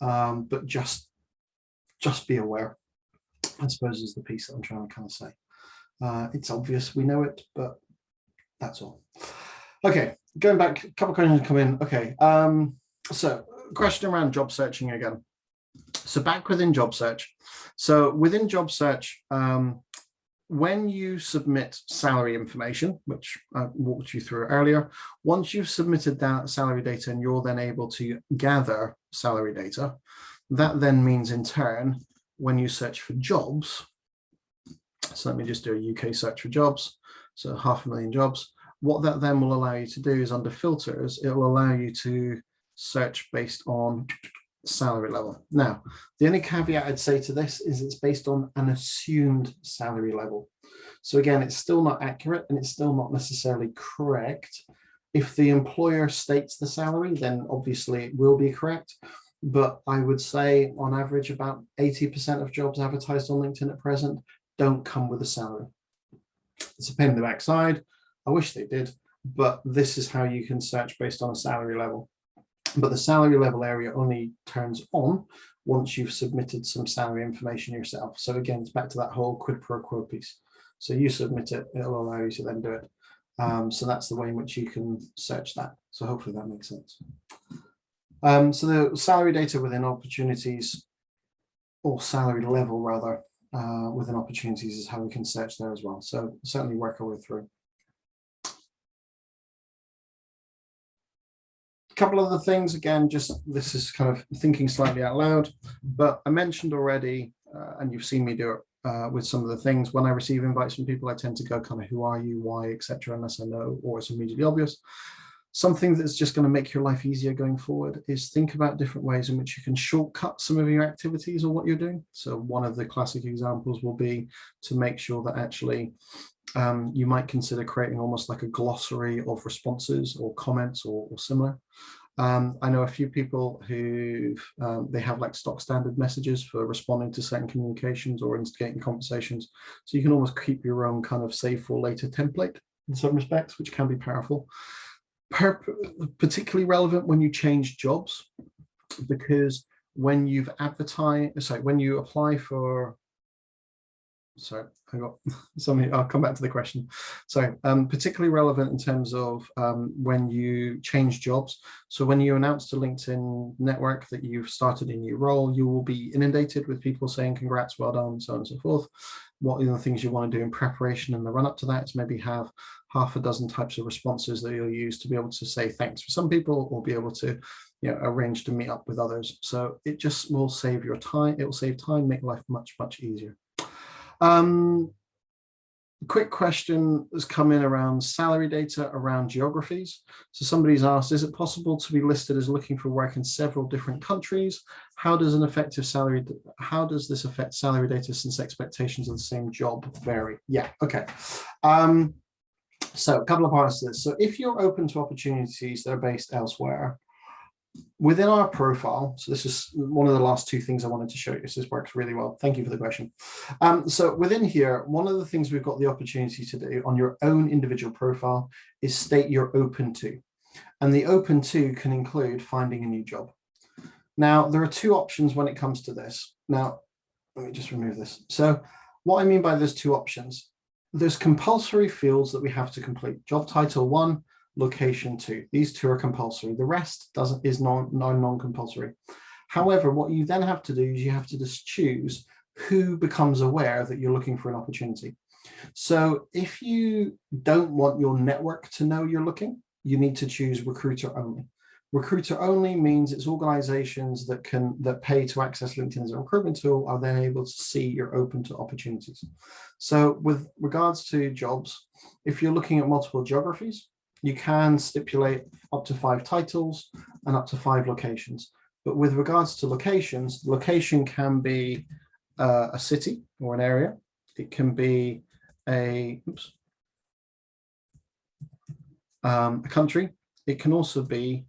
But just be aware, I suppose, is the piece that I'm trying to kind of say. It's obvious, we know it, but that's all. Okay, going back, a couple of questions come in. Okay, so question around job searching again. So back within job search. So within job search, when you submit salary information, which I walked you through earlier, once you've submitted that salary data and you're then able to gather salary data, that then means in turn, when you search for jobs, so let me just do a UK search for jobs, so 500,000 jobs, what that then will allow you to do is under filters, it will allow you to search based on salary level. Now, the only caveat I'd say to this is it's based on an assumed salary level. So again, it's still not accurate and it's still not necessarily correct. If the employer states the salary, then obviously it will be correct. But I would say on average, about 80% of jobs advertised on LinkedIn at present don't come with a salary. It's a pain in the backside. I wish they did, but this is how you can search based on a salary level. But the salary level area only turns on once you've submitted some salary information yourself. So again, it's back to that whole quid pro quo piece. So you submit it, it'll allow you to then do it. So that's the way in which you can search that. So hopefully that makes sense. So the salary data within opportunities, or salary level rather, within opportunities is how we can search there as well. So certainly work our way through. Couple other things, again, just this is kind of thinking slightly out loud, but I mentioned already, and you've seen me do it with some of the things, when I receive invites from people, I tend to go kind of who are you, why, etc., unless I know or it's immediately obvious. Something that's just going to make your life easier going forward is think about different ways in which you can shortcut some of your activities or what you're doing. So one of the classic examples will be to make sure that actually you might consider creating almost like a glossary of responses or comments or similar. I know a few people who they have like stock standard messages for responding to certain communications or instigating conversations. So you can almost keep your own kind of save for later template in some respects, which can be powerful. Particularly relevant when you change jobs, because when you've advertised, sorry, when you apply for, sorry, I got something, I'll come back to the question. So particularly relevant in terms of when you change jobs. So when you announce to LinkedIn network that you've started a new role, you will be inundated with people saying congrats, well done, so on and so forth. What are the things you want to do in preparation and the run up to that is maybe have half a dozen types of responses that you'll use to be able to say thanks for some people or be able to, you know, arrange to meet up with others. So it just will save your time. It will save time, make life much, much easier. Quick question has come in around salary data around geographies. So somebody's asked, is it possible to be listed as looking for work in several different countries? How does this affect salary data since expectations of the same job vary? Yeah, okay. So a couple of parts to this. So if you're open to opportunities that are based elsewhere, within our profile, so this is one of the last two things I wanted to show you. This works really well. Thank you for the question. So within here, one of the things we've got the opportunity to do on your own individual profile is state you're open to. And the open to can include finding a new job. Now, there are two options when it comes to this. Now, let me just remove this. So what I mean by those two options, there's compulsory fields that we have to complete. Job title 1, location 2. These two are compulsory. The rest is non-compulsory. However, what you then have to do is you have to just choose who becomes aware that you're looking for an opportunity. So if you don't want your network to know you're looking, you need to choose recruiter only. Recruiter only means it's organizations that pay to access LinkedIn as a recruitment tool are then able to see you're open to opportunities. So with regards to jobs, if you're looking at multiple geographies, you can stipulate up to 5 titles and up to 5 locations. But with regards to locations, location can be a city or an area. It can be a country. It can also be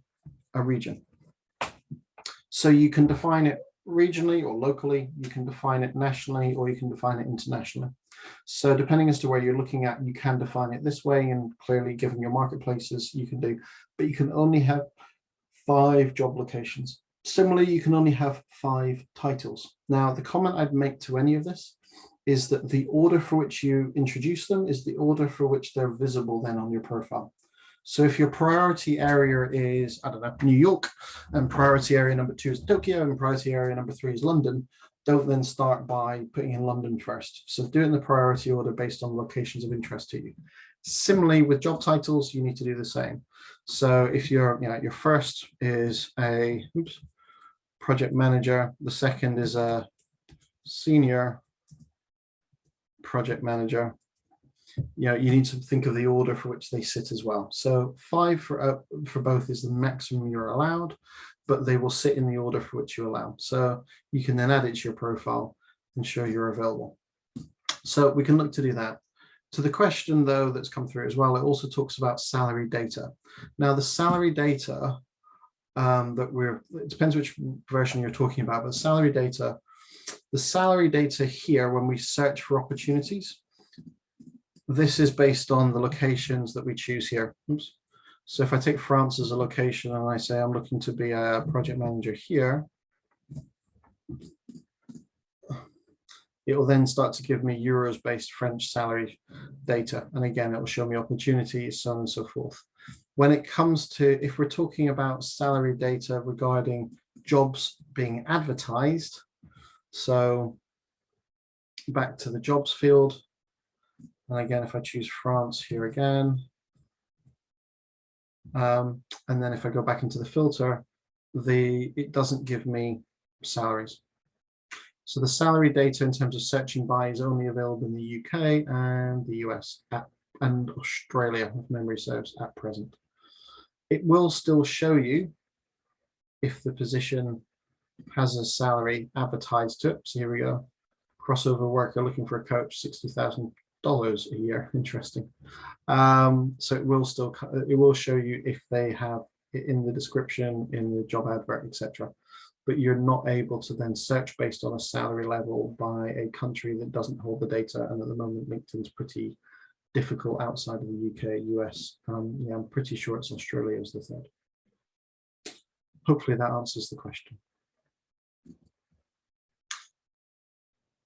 a region. So you can define it regionally or locally, you can define it nationally, or you can define it internationally. So depending as to where you're looking at, you can define it this way, and clearly given your marketplaces, you can do, but you can only have 5 job locations. Similarly, you can only have 5 titles. Now, the comment I'd make to any of this is that the order for which you introduce them is the order for which they're visible then on your profile. So if your priority area is, I don't know, New York, and priority area number 2 is Tokyo, and priority area number 3 is London, don't then start by putting in London first. So do it in the priority order based on locations of interest to you. Similarly, with job titles, you need to do the same. So if your first is a project manager, the second is a senior project manager, you need to think of the order for which they sit as well. So 5 for both is the maximum you're allowed, but they will sit in the order for which you allow. So you can then add it to your profile and show you're available. So we can look to do that. To the question though that's come through as well, it also talks about salary data. Now the salary data it depends which version you're talking about, but the salary data here, when we search for opportunities, this is based on the locations that we choose here. Oops. So if I take France as a location and I say I'm looking to be a project manager here, it will then start to give me euros-based French salary data. And again, it will show me opportunities, so on and so forth. When it comes to, if we're talking about salary data regarding jobs being advertised, so back to the jobs field, and again, if I choose France here again, and then if I go back into the filter, it doesn't give me salaries. So the salary data in terms of searching by is only available in the UK and the US and Australia, if memory serves, at present. It will still show you if the position has a salary advertised to it. So here we go. Crossover worker looking for a coach, $60,000 a year. Interesting. So it will show you if they have it in the description, in the job advert, etc. But you're not able to then search based on a salary level by a country that doesn't hold the data. And at the moment, LinkedIn's pretty difficult outside of the UK, US. Yeah, I'm pretty sure it's Australia as the third. Hopefully that answers the question.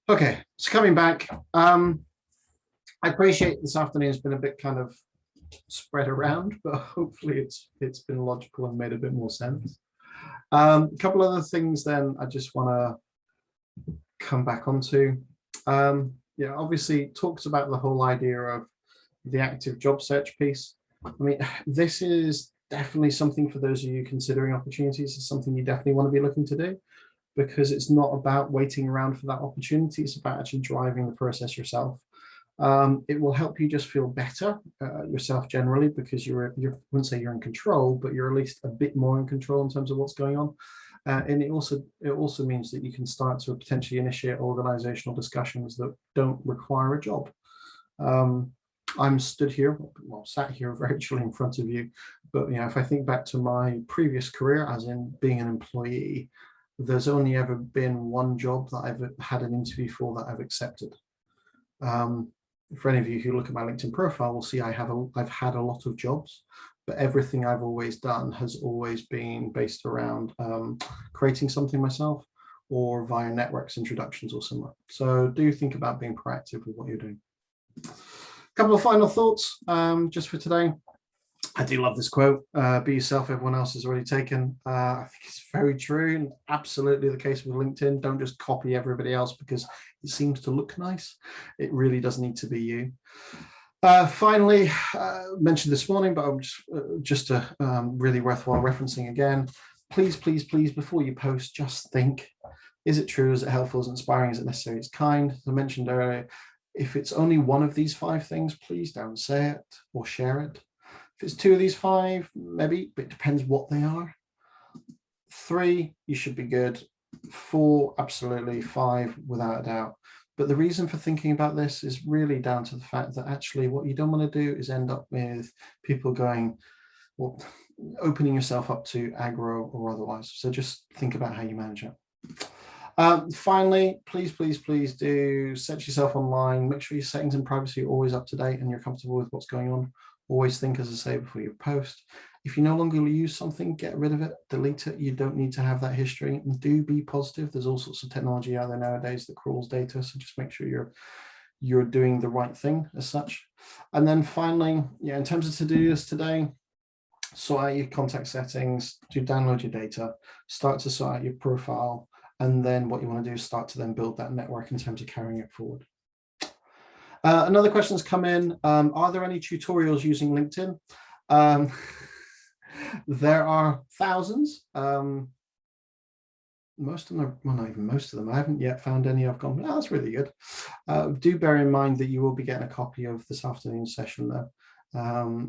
Okay, so coming back, I appreciate this afternoon has been a bit kind of spread around, but hopefully it's been logical and made a bit more sense. A couple other things then I just want to come back onto. Yeah, obviously talks about the whole idea of the active job search piece. I mean, this is definitely something for those of you considering opportunities. It's something you definitely want to be looking to do, because it's not about waiting around for that opportunity. It's about actually driving the process yourself. It will help you just feel better yourself generally, because I wouldn't say you're in control, but you're at least a bit more in control in terms of what's going on. And it also means that you can start to potentially initiate organizational discussions that don't require a job. I'm sat here virtually in front of you, but if I think back to my previous career, as in being an employee, there's only ever been one job that I've had an interview for that I've accepted. For any of you who look at my LinkedIn profile, will see I've had a lot of jobs, but everything I've always done has always been based around creating something myself or via networks, introductions or similar. So do think about being proactive with what you're doing. A couple of final thoughts just for today. I do love this quote, be yourself, everyone else is already taken. I think it's very true, and absolutely the case with LinkedIn. Don't just copy everybody else because it seems to look nice. It really does need to be you. Finally, mentioned this morning, but I'm just really worthwhile referencing again. Please, please, please, before you post, just think, is it true? Is it helpful? Is it inspiring? Is it necessary? Is it kind? As I mentioned earlier, if it's only one of these 5 things, please don't say it or share it. If it's 2 of these 5, maybe, but it depends what they are. 3, you should be good. 4, absolutely. 5, without a doubt. But the reason for thinking about this is really down to the fact that actually what you don't want to do is end up with people going, well, opening yourself up to aggro or otherwise. So just think about how you manage it. Finally, please do set yourself online. Make sure your settings and privacy are always up to date and you're comfortable with what's going on. Always think, as I say, before you post. If you no longer use something, get rid of it, delete it. You don't need to have that history. And do be positive. There's all sorts of technology out there nowadays that crawls data. So just make sure you're doing the right thing as such. And then finally, yeah, in terms of to-do list today, sort out your contact settings, download your data, start to sort out your profile. And then what you want to do is start to then build that network in terms of carrying it forward. Another question has come in. Are there any tutorials using LinkedIn? There are thousands. Most of them are, well, not even most of them. I haven't yet found any I've gone, oh, that's really good. Do bear in mind that you will be getting a copy of this afternoon's session though,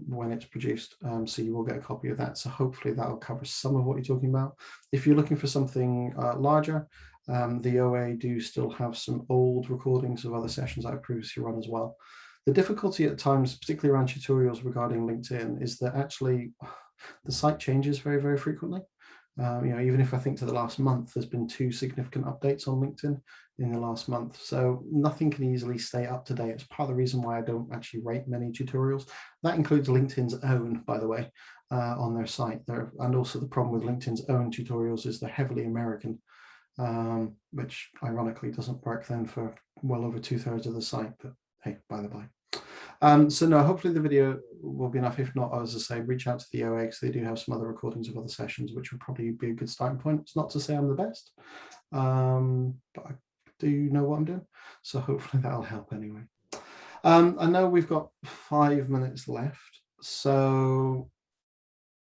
when it's produced. So you will get a copy of that. So hopefully that will cover some of what you're talking about. If you're looking for something larger, the OA do still have some old recordings of other sessions I've previously run as well. The difficulty at times, particularly around tutorials regarding LinkedIn, is that actually the site changes very, very frequently. Even if I think to the last month, there's been 2 significant updates on LinkedIn in the last month. So nothing can easily stay up to date. It's part of the reason why I don't actually rate many tutorials. That includes LinkedIn's own, by the way, on their site. And also the problem with LinkedIn's own tutorials is they're heavily American, which ironically doesn't work then for well over 2/3 of the site. But hey, by the by. So no, hopefully the video will be enough. If not, as I say, reach out to the OA because they do have some other recordings of other sessions, which would probably be a good starting point. It's not to say I'm the best, but I do know what I'm doing. So hopefully that'll help anyway. I know we've got 5 minutes left. So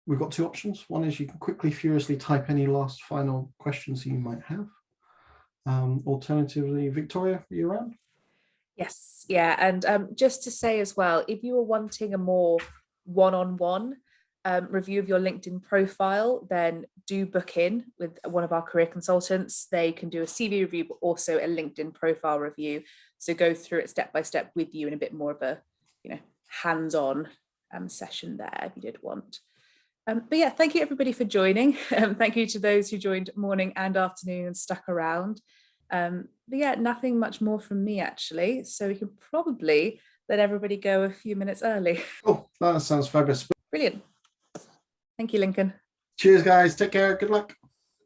we've got 2 options. One is you can quickly, furiously type any last final questions you might have. Alternatively, Victoria, are you around? Yes, yeah, and just to say as well, if you are wanting a more one-on-one review of your LinkedIn profile, then do book in with one of our career consultants. They can do a CV review, but also a LinkedIn profile review. So go through it step by step with you in a bit more of a, hands-on session there if you did want. But yeah, thank you everybody for joining. Thank you to those who joined morning and afternoon and stuck around. But yeah, nothing much more from me actually. So we can probably let everybody go a few minutes early. Oh, that sounds fabulous. Brilliant. Thank you, Lincoln. Cheers, guys. Take care. Good luck.